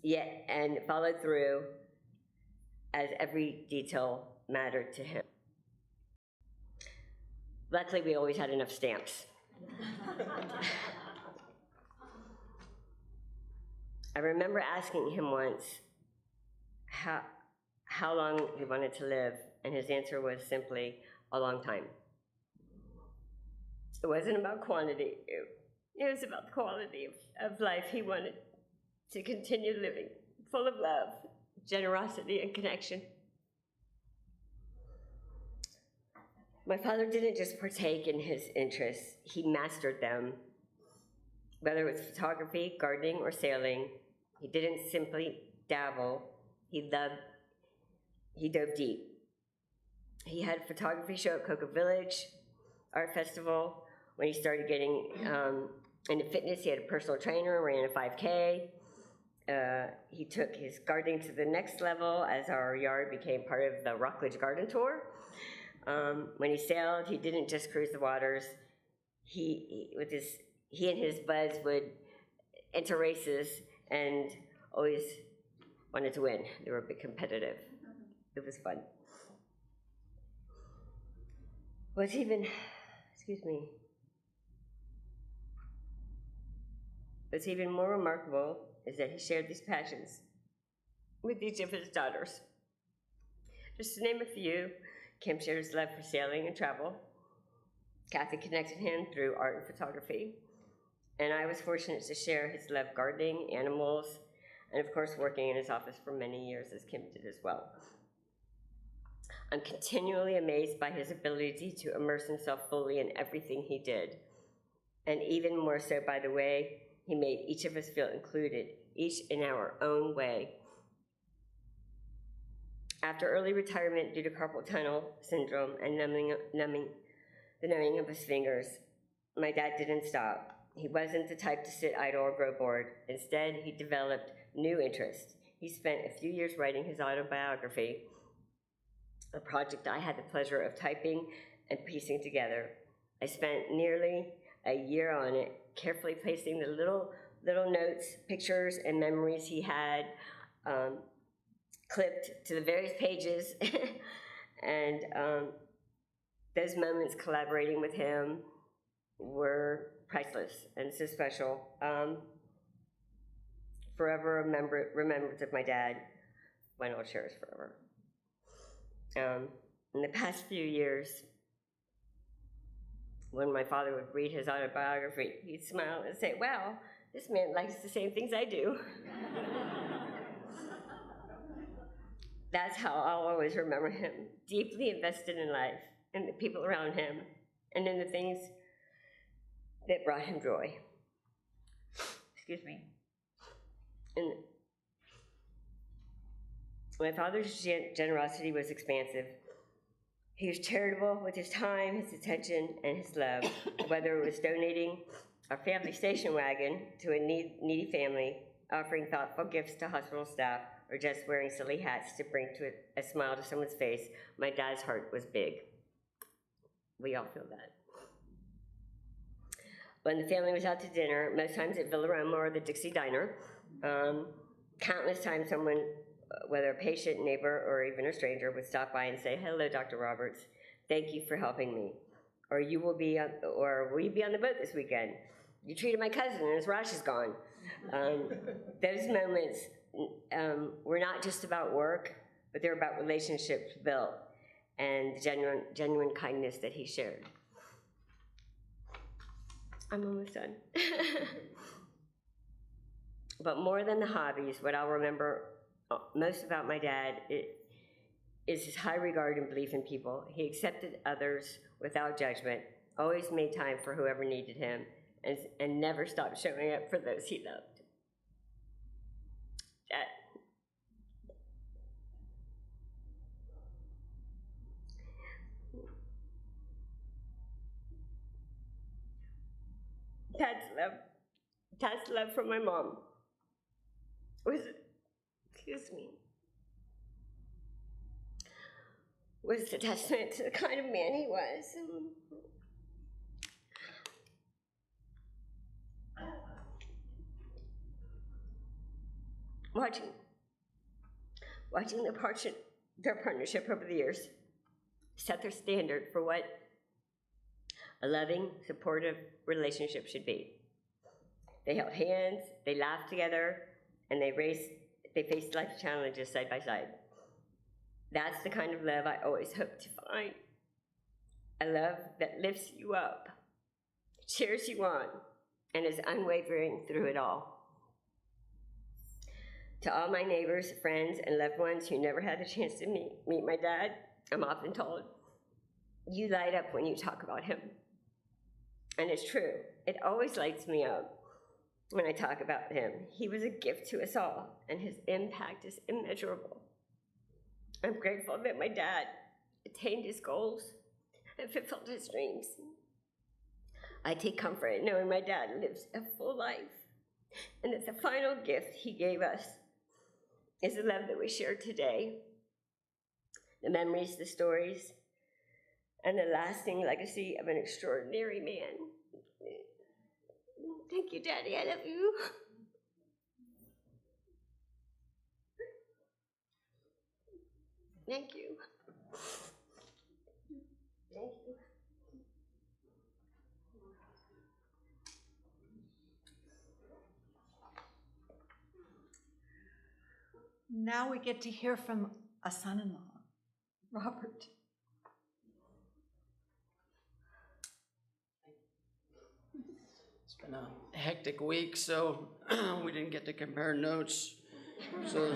yet and follow through as every detail mattered to him. Luckily, we always had enough stamps. I remember asking him once how long he wanted to live, and his answer was simply, a long time. It wasn't about quantity, it was about the quality of life he wanted to continue living, full of love, generosity, and connection. My father didn't just partake in his interests, he mastered them. Whether it was photography, gardening, or sailing, he didn't simply dabble, he dove deep. He had a photography show at Cocoa Village Art Festival. When he started getting into fitness, he had a personal trainer, ran a 5K. He took his gardening to the next level as our yard became part of the Rockledge Garden Tour. When he sailed, he didn't just cruise the waters. He and his buds would enter races and always wanted to win. They were a bit competitive. It was fun. What's even more remarkable is that he shared these passions with each of his daughters. Just to name a few, Kim shared his love for sailing and travel. Kathy connected him through art and photography. And I was fortunate to share his love of gardening, animals, and of course working in his office for many years, as Kim did as well. I'm continually amazed by his ability to immerse himself fully in everything he did. And even more so by the way he made each of us feel included, each in our own way. After early retirement due to carpal tunnel syndrome and the numbing of his fingers, my dad didn't stop. He wasn't the type to sit idle or grow bored. Instead, he developed new interests. He spent a few years writing his autobiography, a project I had the pleasure of typing and piecing together. I spent nearly a year on it, carefully placing the little notes, pictures, and memories he had clipped to the various pages. And those moments collaborating with him were priceless and so special. Forever remembrance of my dad, one I'll cherish forever. In the past few years, when my father would read his autobiography, he'd smile and say, "Well, this man likes the same things I do. That's how I'll always remember him, deeply invested in life, in the people around him, and in the things that brought him joy. Excuse me. And my father's generosity was expansive. He was charitable with his time, his attention, and his love, whether it was donating our family station wagon to a needy family, offering thoughtful gifts to hospital staff, or just wearing silly hats to bring a smile to someone's face. My dad's heart was big. We all feel that. When the family was out to dinner, most times at Villa Roma or the Dixie Diner, countless times someone, whether a patient, neighbor, or even a stranger, would stop by and say, "Hello, Dr. Roberts. Thank you for helping me." Or will you be on the boat this weekend? You treated my cousin and his rash is gone. Those moments were not just about work, but they're about relationships built and the genuine kindness that he shared. I'm almost done. But more than the hobbies, what I'll remember most about my dad is his high regard and belief in people. He accepted others without judgment, always made time for whoever needed him, and never stopped showing up for those he loved. Dad's love from my mom was a testament to the kind of man he was. Watching their partnership over the years set their standard for what a loving, supportive relationship should be. They held hands, they laughed together, and they faced life's challenges side by side. That's the kind of love I always hope to find. A love that lifts you up, cheers you on, and is unwavering through it all. To all my neighbors, friends, and loved ones who never had the chance to meet my dad, I'm often told, "You light up when you talk about him." And it's true. It always lights me up when I talk about him. He was a gift to us all, and his impact is immeasurable. I'm grateful that my dad attained his goals and fulfilled his dreams. I take comfort in knowing my dad lives a full life, and that the final gift he gave us is the love that we share today, the memories, the stories, and the lasting legacy of an extraordinary man. Thank you, Daddy. I love you. Thank you. Thank you. Now we get to hear from a son-in-law, Robert. It's been a hectic week, so we didn't get to compare notes. So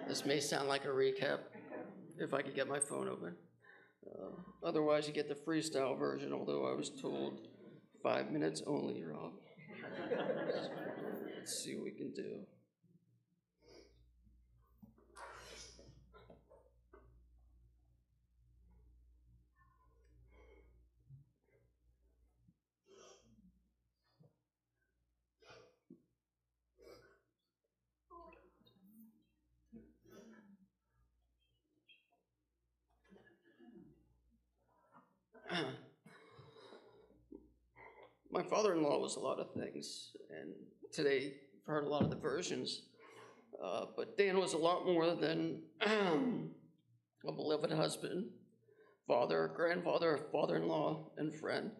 this may sound like a recap, if I could get my phone open. Otherwise, you get the freestyle version, although I was told 5 minutes only, Rob. Let's see what we can do. My father-in-law was a lot of things, and today I've heard a lot of the versions, but Dan was a lot more than a beloved husband, father, grandfather, father-in-law, and friend.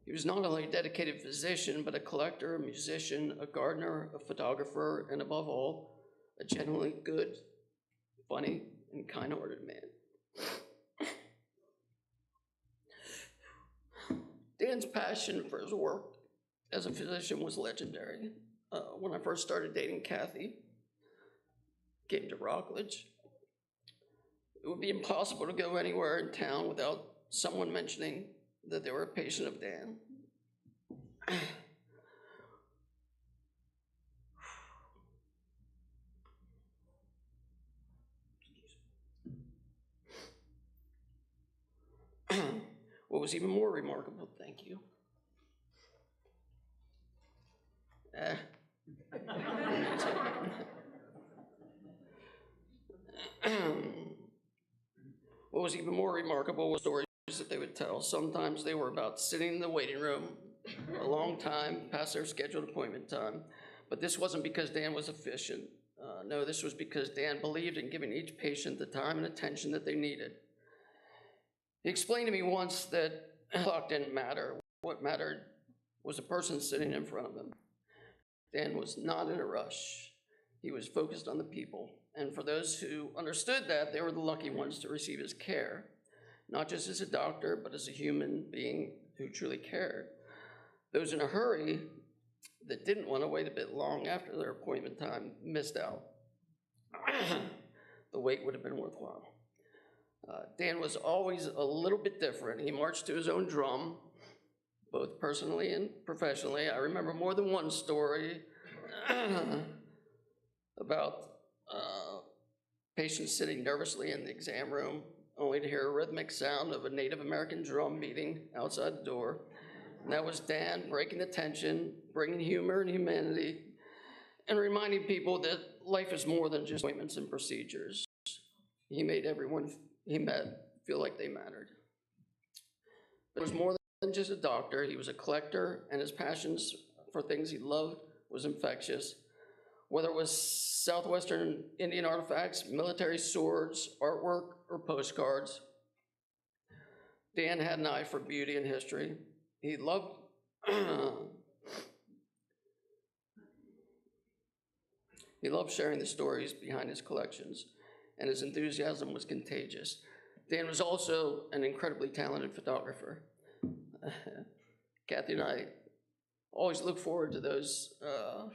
He was not only a dedicated physician, but a collector, a musician, a gardener, a photographer, and above all, a genuinely good, funny, and kind-hearted man. Dan's passion passion for his work as a physician was legendary. When I first started dating Kathy, came to Rockledge, it would be impossible to go anywhere in town without someone mentioning that they were a patient of Dan. What was even more remarkable, thank you. What was even more remarkable was stories that they would tell. Sometimes they were about sitting in the waiting room a long time past their scheduled appointment time. But this wasn't because Dan was efficient. No, this was because Dan believed in giving each patient the time and attention that they needed. He explained to me once that clock didn't matter. What mattered was the person sitting in front of him. Dan was not in a rush. He was focused on the people. And for those who understood that, they were the lucky ones to receive his care, not just as a doctor, but as a human being who truly cared. Those in a hurry that didn't want to wait a bit long after their appointment time missed out. The wait would have been worthwhile. Dan was always a little bit different. He marched to his own drum, both personally and professionally. I remember more than one story about patients sitting nervously in the exam room, only to hear a rhythmic sound of a Native American drum beating outside the door. And that was Dan breaking the tension, bringing humor and humanity, and reminding people that life is more than just appointments and procedures. He made everyone he met feel like they mattered. But he was more than just a doctor. He was a collector, and his passions for things he loved was infectious. Whether it was Southwestern Indian artifacts, military swords, artwork, or postcards, Dan had an eye for beauty and history. He loved sharing the stories behind his collections, and his enthusiasm was contagious. Dan was also an incredibly talented photographer. Kathy and I always look forward to those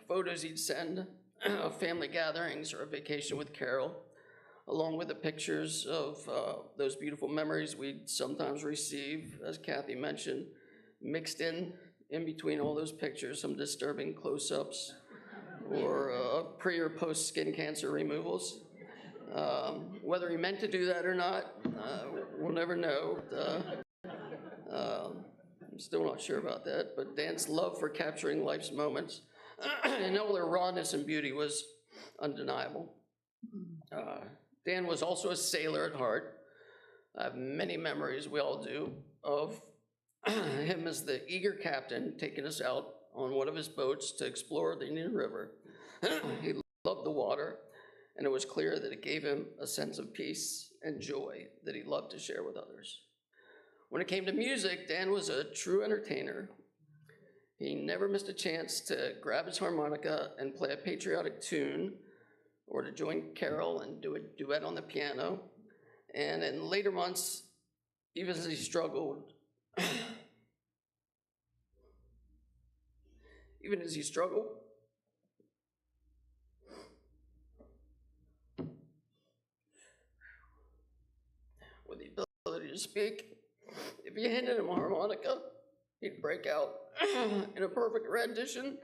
photos he'd send of family gatherings or a vacation with Carol, along with the pictures of those beautiful memories we'd sometimes receive, as Kathy mentioned, mixed in between all those pictures, some disturbing close-ups or pre or post skin cancer removals. Whether he meant to do that or not, we'll never know. I'm still not sure about that, but Dan's love for capturing life's moments and all their rawness and beauty was undeniable. Dan was also a sailor at heart. I have many memories, we all do, of him as the eager captain taking us out on one of his boats to explore the Indian River. He loved the water, and it was clear that it gave him a sense of peace and joy that he loved to share with others. When it came to music, Dan was a true entertainer. He never missed a chance to grab his harmonica and play a patriotic tune, or to join Carol and do a duet on the piano. And in later months, even as he struggled, with the ability to speak, if you handed him a harmonica, he'd break out in a perfect rendition,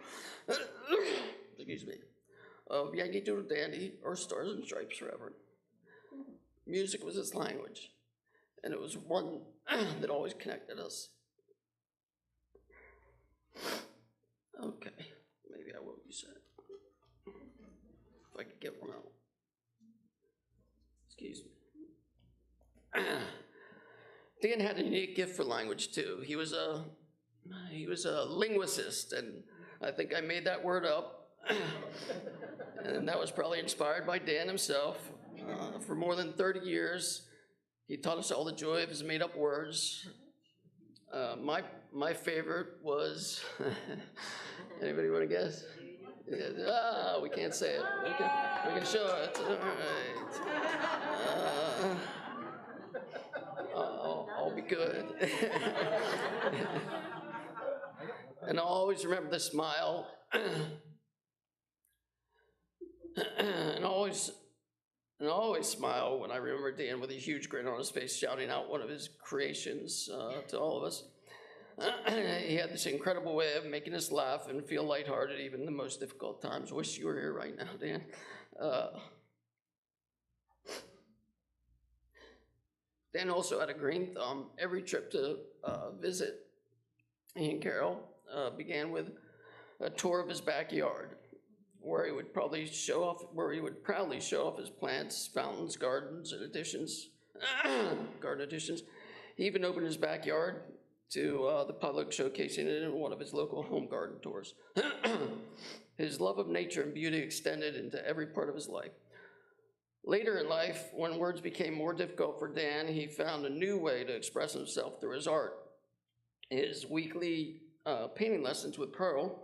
of Yankee Doodle Dandy or Stars and Stripes Forever. Music was his language, and it was one that always connected us. Okay, maybe I will use that. If I could get one out. Excuse me. Dan had a unique gift for language too. He was a linguist, and I think I made that word up. And that was probably inspired by Dan himself. For more than 30 years, he taught us all the joy of his made-up words. My favorite was, anybody want to guess? We can't say it. We can show it. All right. I'll be good. always remember the smile, and always smile when I remember Dan with a huge grin on his face shouting out one of his creations to all of us. He had this incredible way of making us laugh and feel lighthearted even in the most difficult times. Wish you were here right now, Dan. Dan also had a green thumb. Every trip to visit he and Carol began with a tour of his backyard, where he would proudly show off his plants, fountains, gardens, and additions, garden additions. He even opened his backyard to the public, showcasing it in one of his local home garden tours. His love of nature and beauty extended into every part of his life. Later in life, when words became more difficult for Dan, he found a new way to express himself through his art. His weekly painting lessons with Pearl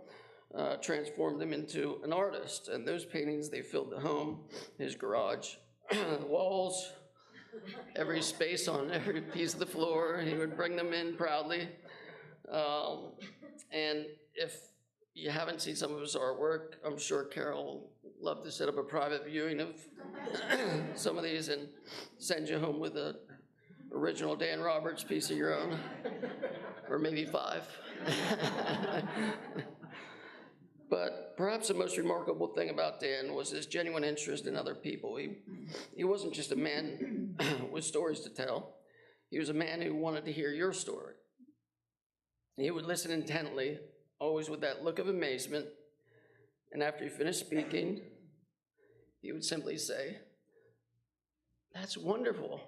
transformed him into an artist, and those paintings, they filled the home, his garage, the walls, every space on every piece of the floor. He would bring them in proudly. And if you haven't seen some of his artwork, I'm sure Carol would love to set up a private viewing of some of these and send you home with an original Dan Roberts piece of your own, or maybe 5. But perhaps the most remarkable thing about Dan was his genuine interest in other people. He wasn't just a man with stories to tell. He was a man who wanted to hear your story. He would listen intently, always with that look of amazement, and after he finished speaking, he would simply say, "That's wonderful."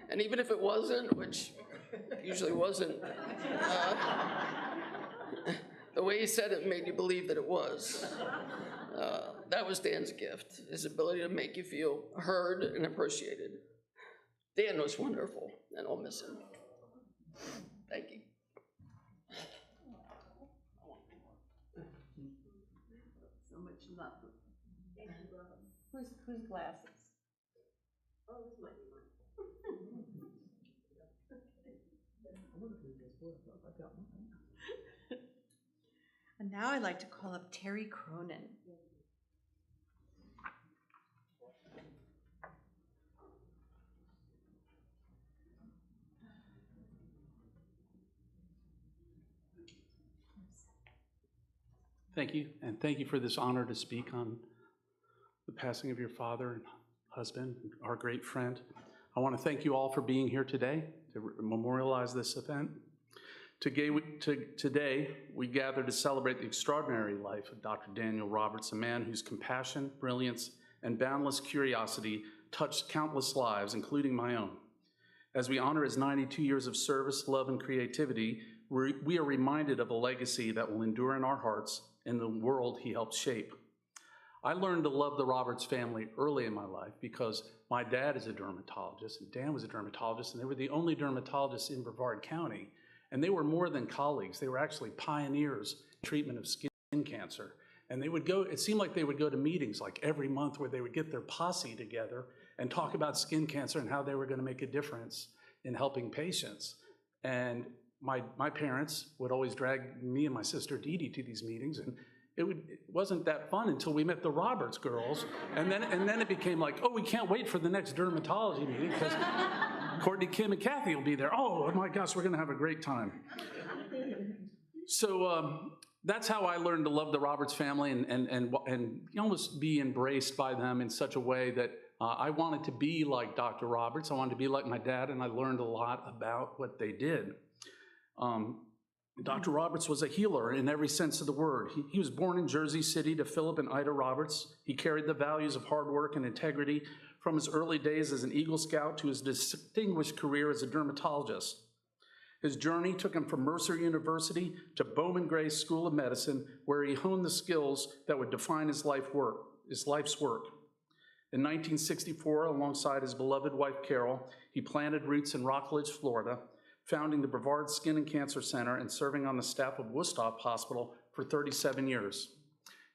And even if it wasn't, which usually wasn't, the way he said it made you believe that it was. That was Dan's gift, his ability to make you feel heard and appreciated. Dan was wonderful, and I'll miss him. Thank you. So much love. Whose glasses? Oh, this might be mine. And now I'd like to call up Terry Cronin. Thank you, and thank you for this honor to speak on the passing of your father and husband, our great friend. I want to thank you all for being here today to memorialize this event. Today, we gather to celebrate the extraordinary life of Dr. Daniel Roberts, a man whose compassion, brilliance, and boundless curiosity touched countless lives, including my own. As we honor his 92 years of service, love, and creativity, we are reminded of a legacy that will endure in our hearts and the world he helped shape. I learned to love the Roberts family early in my life because my dad is a dermatologist and Dan was a dermatologist, and they were the only dermatologists in Brevard County. And they were more than colleagues. They were actually pioneers in treatment of skin cancer. And they would go, it seemed like they would go to meetings like every month where they would get their posse together and talk about skin cancer and how they were gonna make a difference in helping patients. And my parents would always drag me and my sister Dee Dee to these meetings, and it wasn't that fun until we met the Roberts girls. And then it became like, oh, we can't wait for the next dermatology meeting because Courtney, Kim, and Kathy will be there. Oh my gosh, we're gonna have a great time. So that's how I learned to love the Roberts family and almost be embraced by them in such a way that I wanted to be like Dr. Roberts. I wanted to be like my dad, and I learned a lot about what they did. Dr. Roberts was a healer in every sense of the word. He was born in Jersey City to Philip and Ida Roberts. He carried the values of hard work and integrity from his early days as an Eagle Scout to his distinguished career as a dermatologist. His journey took him from Mercer University to Bowman Gray School of Medicine, where he honed the skills that would define his life's work. In 1964, alongside his beloved wife Carol, he planted roots in Rockledge, Florida, founding the Brevard Skin and Cancer Center and serving on the staff of Woodstock Hospital for 37 years.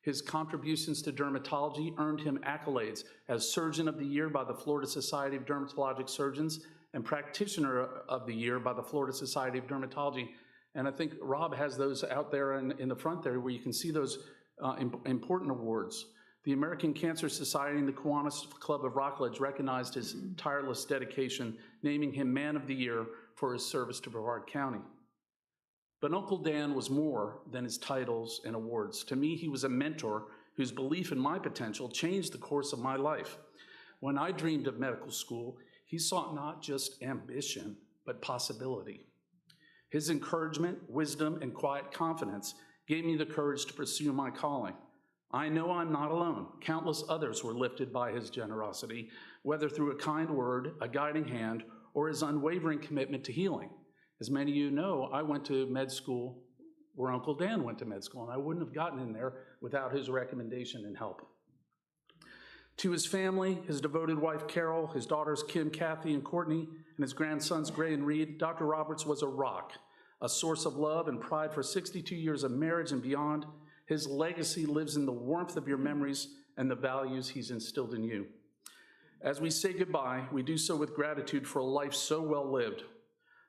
His contributions to dermatology earned him accolades as Surgeon of the Year by the Florida Society of Dermatologic Surgeons and Practitioner of the Year by the Florida Society of Dermatology. And I think Rob has those out there in the front there where you can see those important awards. The American Cancer Society and the Kiwanis Club of Rockledge recognized his tireless dedication, naming him Man of the Year for his service to Brevard County. But Uncle Dan was more than his titles and awards. To me, he was a mentor whose belief in my potential changed the course of my life. When I dreamed of medical school, he sought not just ambition, but possibility. His encouragement, wisdom, and quiet confidence gave me the courage to pursue my calling. I know I'm not alone. Countless others were lifted by his generosity, whether through a kind word, a guiding hand, or his unwavering commitment to healing. As many of you know, I went to med school where Uncle Dan went to med school, and I wouldn't have gotten in there without his recommendation and help. To his family, his devoted wife Carol, his daughters Kim, Kathy, and Courtney, and his grandsons Gray and Reed, Dr. Roberts was a rock, a source of love and pride for 62 years of marriage and beyond. His legacy lives in the warmth of your memories and the values he's instilled in you. As we say goodbye, we do so with gratitude for a life so well lived.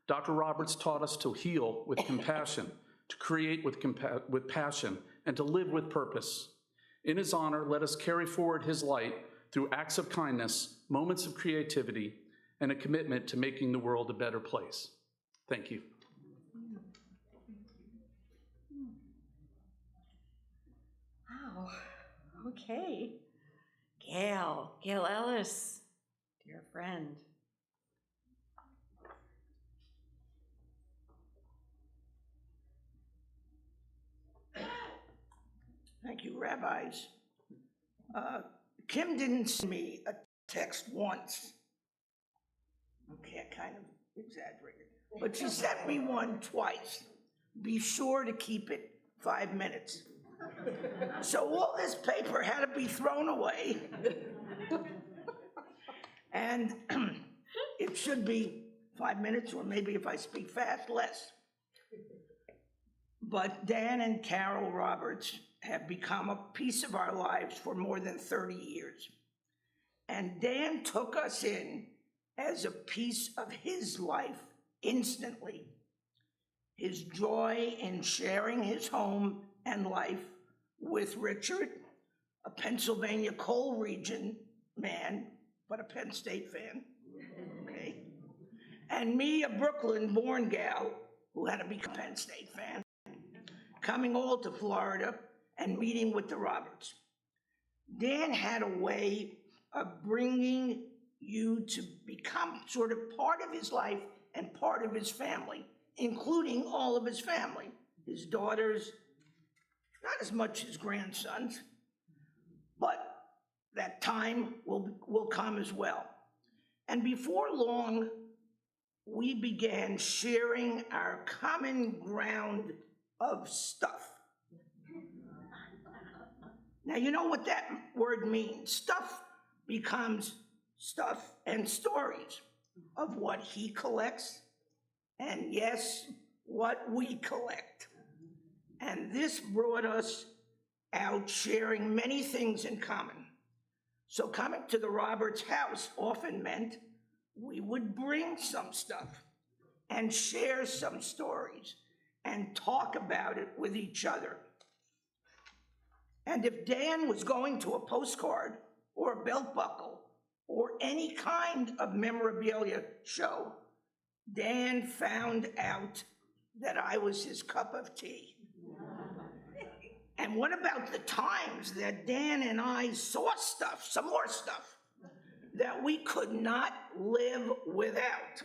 Dr. Roberts taught us to heal with compassion, to create with passion, and to live with purpose. In his honor, let us carry forward his light through acts of kindness, moments of creativity, and a commitment to making the world a better place. Thank you. Wow, okay. Gail Ellis, dear friend. Thank you, rabbis. Kim didn't send me a text once. Okay, I kind of exaggerated. But she sent me one twice. Be sure to keep it 5 minutes. So all this paper had to be thrown away. And it should be 5 minutes, or maybe if I speak fast, less. But Dan and Carol Roberts have become a piece of our lives for more than 30 years. And Dan took us in as a piece of his life instantly. His joy in sharing his home and life with Richard, a Pennsylvania coal region man, but a Penn State fan, okay? And me, a Brooklyn-born gal who had to become a Penn State fan, coming all to Florida and meeting with the Roberts. Dan had a way of bringing you to become sort of part of his life and part of his family, including all of his family, his daughters, not as much his grandsons, but that time will come as well. And before long, we began sharing our common ground of stuff. Now, you know what that word means. Stuff becomes stuff and stories of what he collects, and yes, what we collect. And this brought us out sharing many things in common. So coming to the Roberts house often meant we would bring some stuff and share some stories and talk about it with each other. And if Dan was going to a postcard or a belt buckle or any kind of memorabilia show, Dan found out that I was his cup of tea. And what about the times that Dan and I saw stuff, some more stuff, that we could not live without?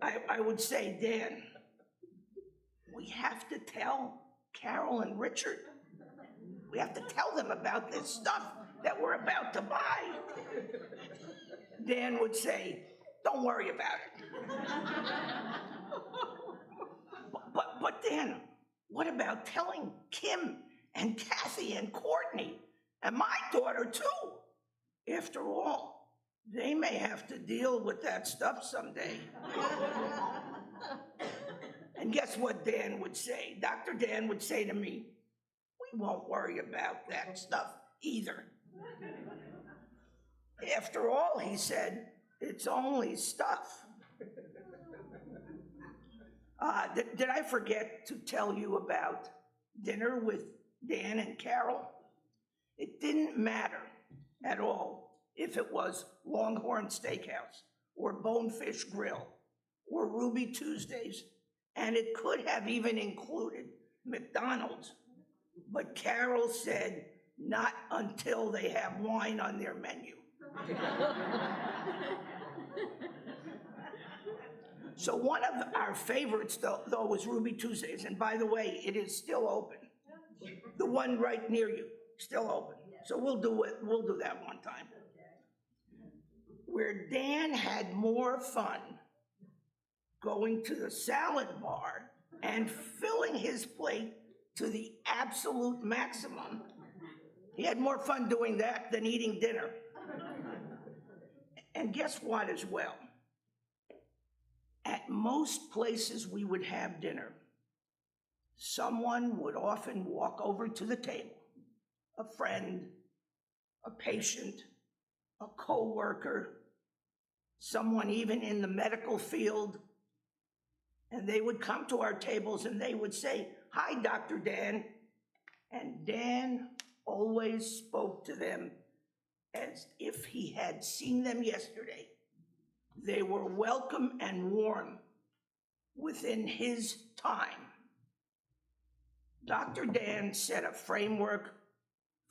I would say, Dan, we have to tell Carol and Richard. We have to tell them about this stuff that we're about to buy. Dan would say, don't worry about it. But Dan, what about telling Kim and Kathy and Courtney and my daughter too? After all, they may have to deal with that stuff someday. And guess what Dan would say? Dr. Dan would say to me, we won't worry about that stuff either. After all, he said, it's only stuff. Did I forget to tell you about dinner with Dan and Carol? It didn't matter at all if it was Longhorn Steakhouse or Bonefish Grill or Ruby Tuesdays, and it could have even included McDonald's. But Carol said, not until they have wine on their menu. So one of our favorites, though, was Ruby Tuesdays, and by the way, it is still open. The one right near you, still open. So we'll do that one time. Where Dan had more fun going to the salad bar and filling his plate to the absolute maximum. He had more fun doing that than eating dinner. And guess what as well? At most places we would have dinner, someone would often walk over to the table, a friend, a patient, a coworker, someone even in the medical field, and they would come to our tables and they would say, "Hi, Dr. Dan." And Dan always spoke to them as if he had seen them yesterday. They were welcome and warm within his time. Dr. Dan set a framework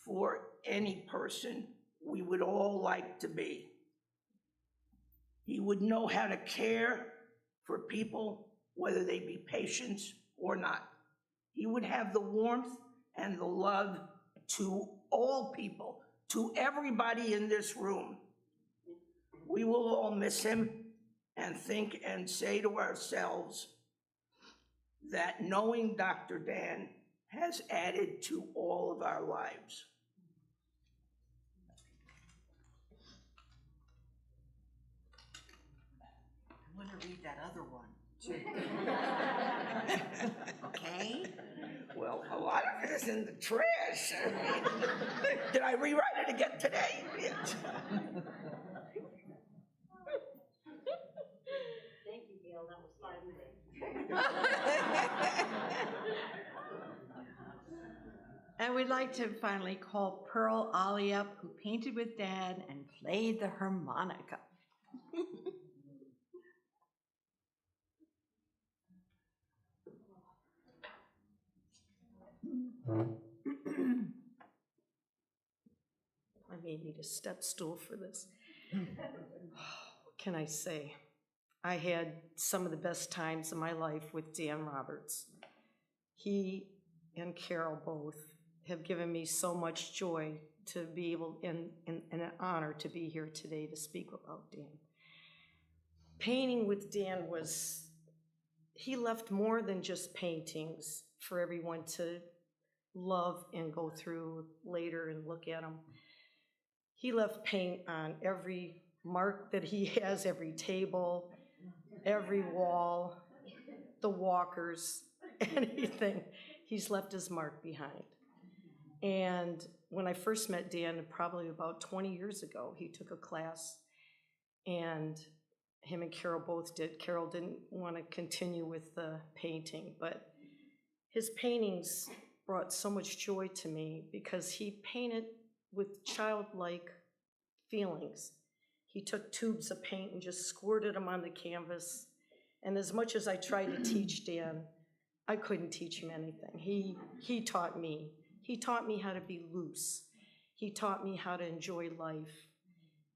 for any person we would all like to be. He would know how to care for people, whether they be patients or not. He would have the warmth and the love to all people, to everybody in this room. We will all miss him and think and say to ourselves that knowing Dr. Dan has added to all of our lives. I want to read that other one, too. Okay? Well, a lot of it is in the trash. Did I rewrite it again today? Thank you, Gail, that was 5 minutes. And we'd like to finally call Pearl Ollie up, who painted with Dad and played the harmonica. I may need a step stool for this. What can I say? I had some of the best times of my life with Dan Roberts. He and Carol both have given me so much joy to be able, and an honor to be here today to speak about Dan. Painting with Dan was, he left more than just paintings for everyone to love and go through later and look at them. He left paint on every mark that he has, every table, every wall, the walkers, anything. He's left his mark behind. And when I first met Dan, probably about 20 years ago, he took a class, and him and Carol both did. Carol didn't want to continue with the painting, but his paintings brought so much joy to me because he painted with childlike feelings. He took tubes of paint and just squirted them on the canvas. And as much as I tried to teach Dan, I couldn't teach him anything. He taught me. He taught me how to be loose. He taught me how to enjoy life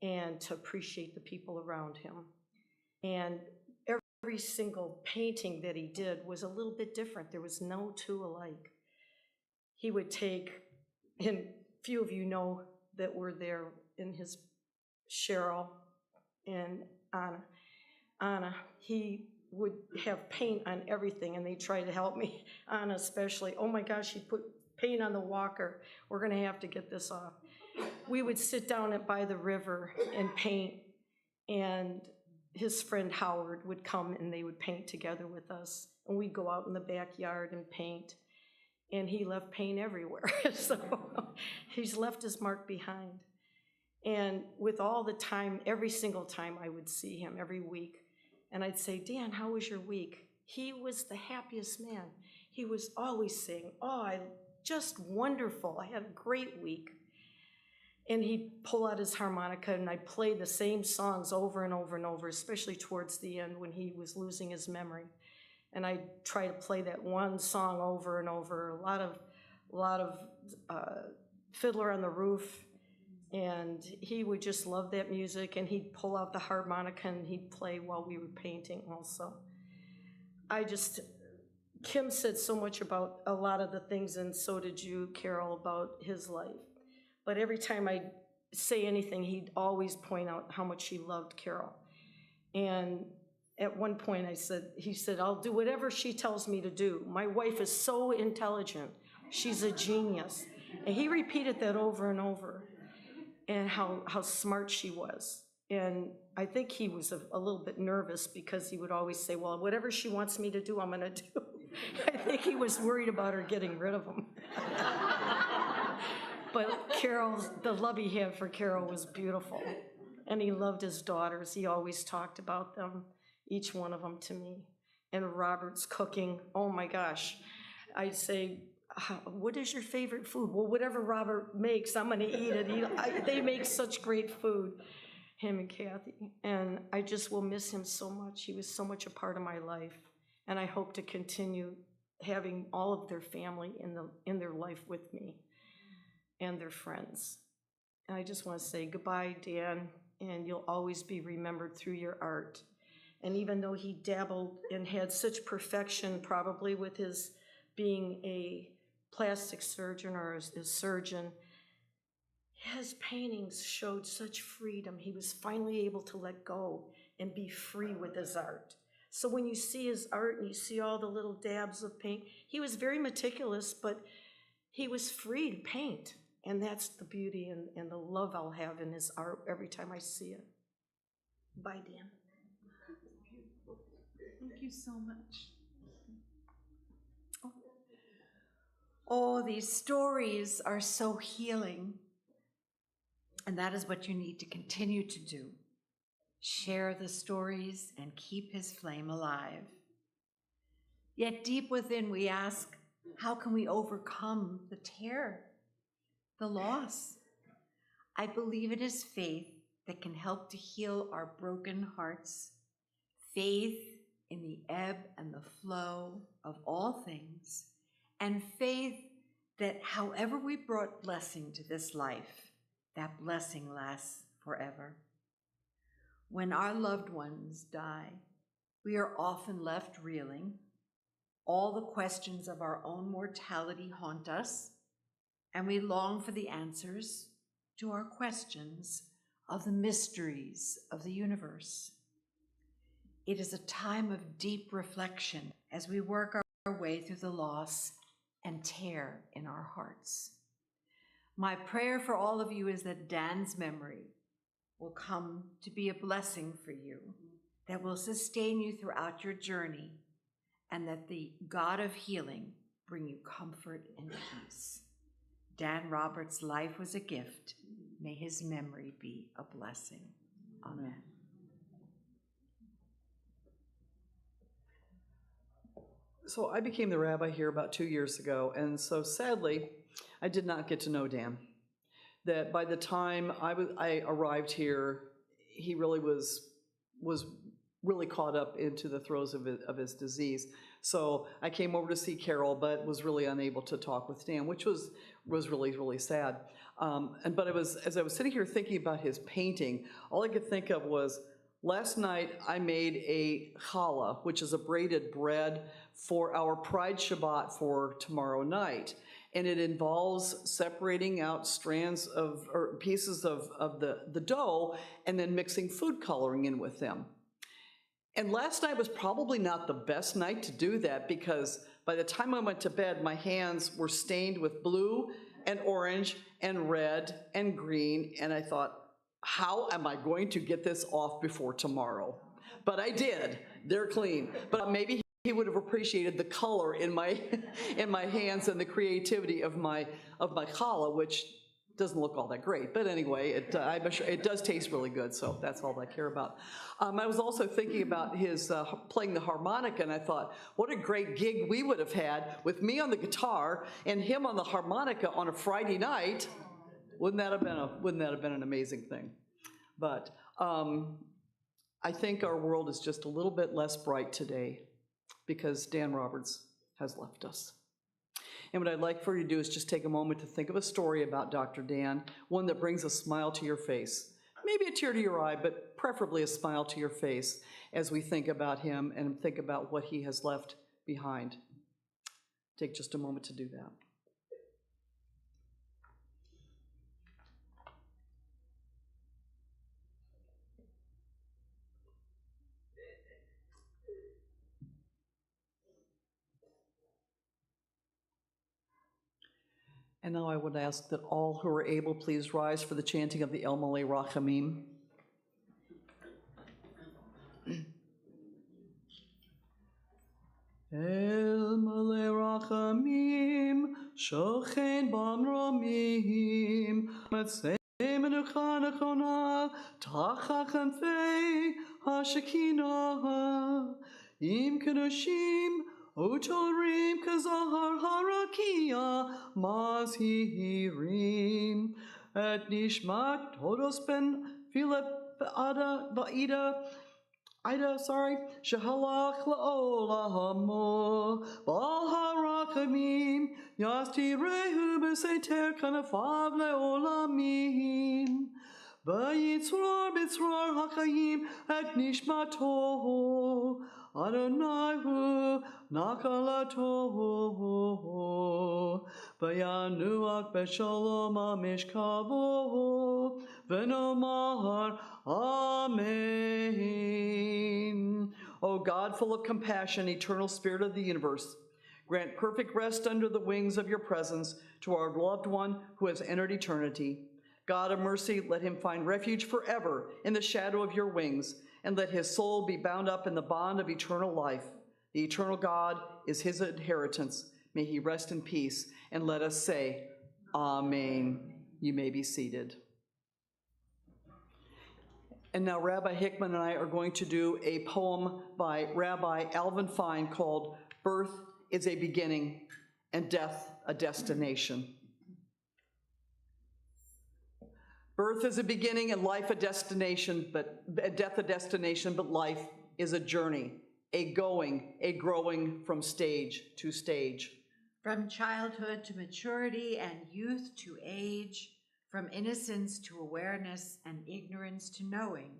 and to appreciate the people around him. And every single painting that he did was a little bit different. There was no two alike. He would take, and few of you know that were there in his, Cheryl and Anna, he would have paint on everything, and they tried to help me, Anna especially. Oh my gosh, he put paint on the walker. We're gonna have to get this off. We would sit down by the river and paint, and his friend Howard would come and they would paint together with us, and we'd go out in the backyard and paint, and he left paint everywhere. So he's left his mark behind. And with all the time, every single time I would see him every week, and I'd say, Dan, how was your week? he was the happiest man. He was always saying, oh, just wonderful. I had a great week. And he'd pull out his harmonica, and I'd play the same songs over and over and over, especially towards the end when he was losing his memory. And I'd try to play that one song over and over, a lot of Fiddler on the Roof. And he would just love that music, and he'd pull out the harmonica and he'd play while we were painting also. Kim said so much about a lot of the things, and so did you, Carol, about his life. But every time I'd say anything, he'd always point out how much he loved Carol. And at one point he said, I'll do whatever she tells me to do. My wife is so intelligent. She's a genius. And he repeated that over and over, and how smart she was. And I think he was a little bit nervous because he would always say, well, whatever she wants me to do, I'm gonna do. I think he was worried about her getting rid of him. But the love he had for Carol was beautiful. And he loved his daughters. He always talked about them, each one of them to me. And Robert's cooking, oh my gosh. I'd say, what is your favorite food? Well, whatever Robert makes, I'm gonna eat it. They make such great food, him and Kathy. And I just will miss him so much. He was so much a part of my life. And I hope to continue having all of their family in their life with me and their friends. And I just want to say goodbye, Dan, and you'll always be remembered through your art. And even though he dabbled and had such perfection, probably with his being a plastic surgeon or a surgeon, his paintings showed such freedom. He was finally able to let go and be free with his art. So when you see his art and you see all the little dabs of paint, he was very meticulous, but he was free to paint. And that's the beauty and the love I'll have in his art every time I see it. Bye, Dan. Thank you so much. Oh, these stories are so healing. And that is what you need to continue to do. Share the stories and keep his flame alive. Yet deep within we ask, how can we overcome the terror, the loss? I believe it is faith that can help to heal our broken hearts, faith in the ebb and the flow of all things, and faith that however we brought blessing to this life, that blessing lasts forever. When our loved ones die, we are often left reeling. All the questions of our own mortality haunt us, and we long for the answers to our questions of the mysteries of the universe. It is a time of deep reflection as we work our way through the loss and tear in our hearts. My prayer for all of you is that Dan's memory will come to be a blessing for you, that will sustain you throughout your journey, and that the God of healing bring you comfort and peace. Dan Roberts' life was a gift. May his memory be a blessing. Amen. So I became the rabbi here about 2 years ago, and so sadly, I did not get to know Dan. That by the time I arrived here, he really was really caught up into the throes of his disease. So I came over to see Carol, but was really unable to talk with Dan, which was really, really sad. But as I was sitting here thinking about his painting, all I could think of was, last night I made a challah, which is a braided bread for our Pride Shabbat for tomorrow night. And it involves separating out strands or pieces of the dough and then mixing food coloring in with them. And last night was probably not the best night to do that, because by the time I went to bed, my hands were stained with blue and orange and red and green, and I thought, how am I going to get this off before tomorrow? But I did. They're clean. But maybe he would have appreciated the color in my hands and the creativity of my challah, which Doesn't look all that great, but anyway, it does taste really good, so that's all I care about. I was also thinking about his playing the harmonica, and I thought, what a great gig we would have had with me on the guitar and him on the harmonica on a Friday night. Wouldn't that have been an amazing thing? But I think our world is just a little bit less bright today because Dan Roberts has left us. And what I'd like for you to do is just take a moment to think of a story about Dr. Dan, one that brings a smile to your face. Maybe a tear to your eye, but preferably a smile to your face as we think about him and think about what he has left behind. Take just a moment to do that. And now I would ask that all who are able please rise for the chanting of the El Malay Rachamim. El Malay Rachamim, Shochen Bamramim, Matzei Menucha Nechona, Tachach Anfei HaShekinah, Im Kedoshim, Utorim kazahar harakia mazhirim et nishmat todos ben Philip Ida, shahalach la'olahamo bal harachamim yasti rehu b'seiter kanafav le'olamim v'yitzror b'tzror hakayim et nishmato Adonai hu nakalato Vayanuach b'shalom amishkavo v'nomar Amen. O God, full of compassion, eternal Spirit of the universe, grant perfect rest under the wings of your presence to our loved one who has entered eternity. God of mercy, let him find refuge forever in the shadow of your wings, and let his soul be bound up in the bond of eternal life. The eternal God is his inheritance. May he rest in peace. And let us say, Amen. You may be seated. And now Rabbi Hickman and I are going to do a poem by Rabbi Alvin Fine called Birth is a Beginning and Death a Destination. Birth is a beginning and life a destination, death a destination, but life is a journey, a growing from stage to stage. From childhood to maturity and youth to age, from innocence to awareness and ignorance to knowing,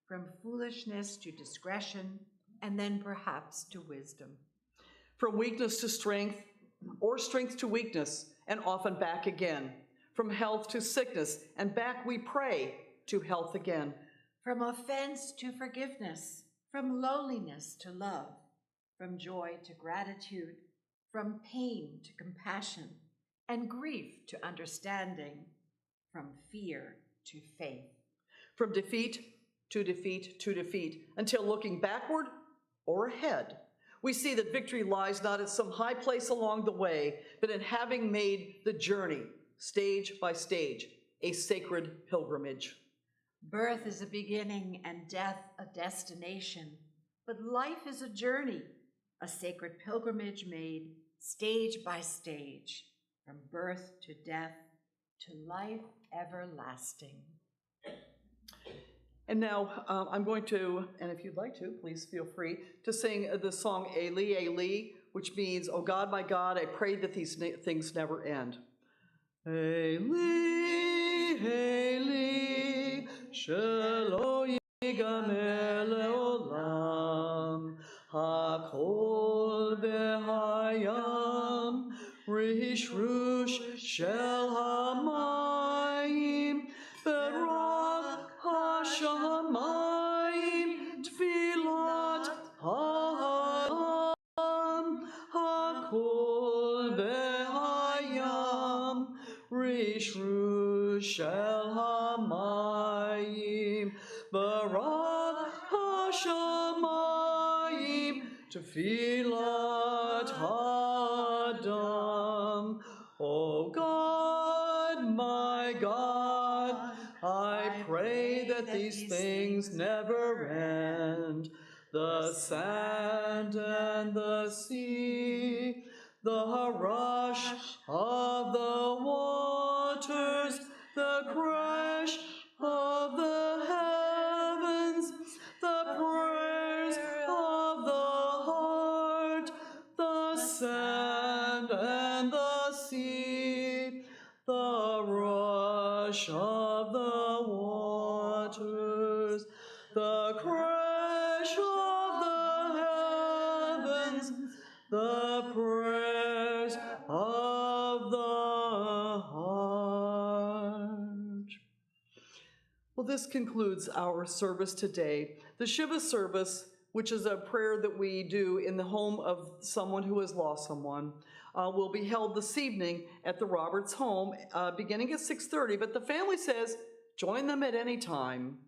from foolishness to discretion, and then perhaps to wisdom. From weakness to strength, or strength to weakness, and often back again. From health to sickness, and back we pray to health again. From offense to forgiveness, from lowliness to love, from joy to gratitude, from pain to compassion, and grief to understanding, from fear to faith. From defeat to defeat to defeat, until looking backward or ahead, we see that victory lies not at some high place along the way, but in having made the journey, stage by stage, a sacred pilgrimage. Birth is a beginning and death a destination, but life is a journey, a sacred pilgrimage made stage by stage, from birth to death to life everlasting. And now I'm going to, and if you'd like to, please feel free to sing the song Eli, Eli, which means, oh God, my God, I pray that these things never end. Eli, Eli, shelo yigamer leolam, hakol behayam, rishrush shel hamayim, berak hashamayim, tfilat ha'am, hakol behayam, rishrush shel hamayim, barak hashamayim, tefilat hadam. O God, my God, these things never end. The sand and the sea, the rush of the waters, the crash of the heavens, the prayers of the heart, the sand and the sea, the rush of the waters, the crash of the heavens, the prayers of the heart. Well, this concludes our service today. The Shiva service, which is a prayer that we do in the home of someone who has lost someone, will be held this evening at the Roberts home, beginning at 6:30, but the family says join them at any time.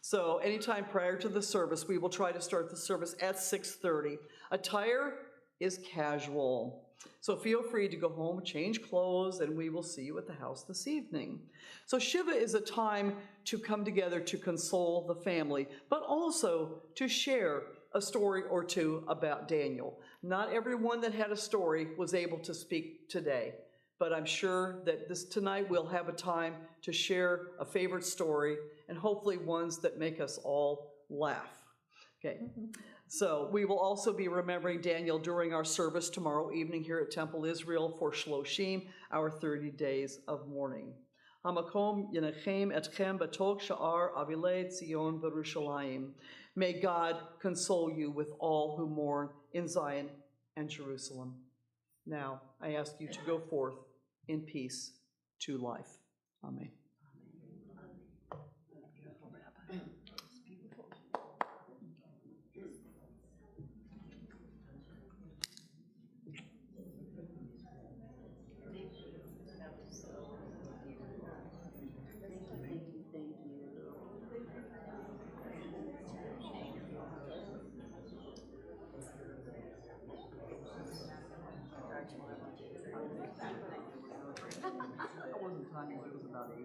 So anytime prior to the service, we will try to start the service at 6:30. Attire is casual. So feel free to go home, change clothes, and we will see you at the house this evening. So Shiva is a time to come together to console the family, but also to share a story or two about Daniel. Not everyone that had a story was able to speak today, but I'm sure that tonight we'll have a time to share a favorite story and hopefully ones that make us all laugh. Okay. So we will also be remembering Daniel during our service tomorrow evening here at Temple Israel for Shloshim, our 30 days of mourning. Hamakom yenechem etchem batol sha'ar avilei Tzion v'Yerushalayim. May God console you with all who mourn in Zion and Jerusalem. Now I ask you to go forth in peace to life. Amen. I wasn't timing, it was about 8.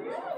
Yeah.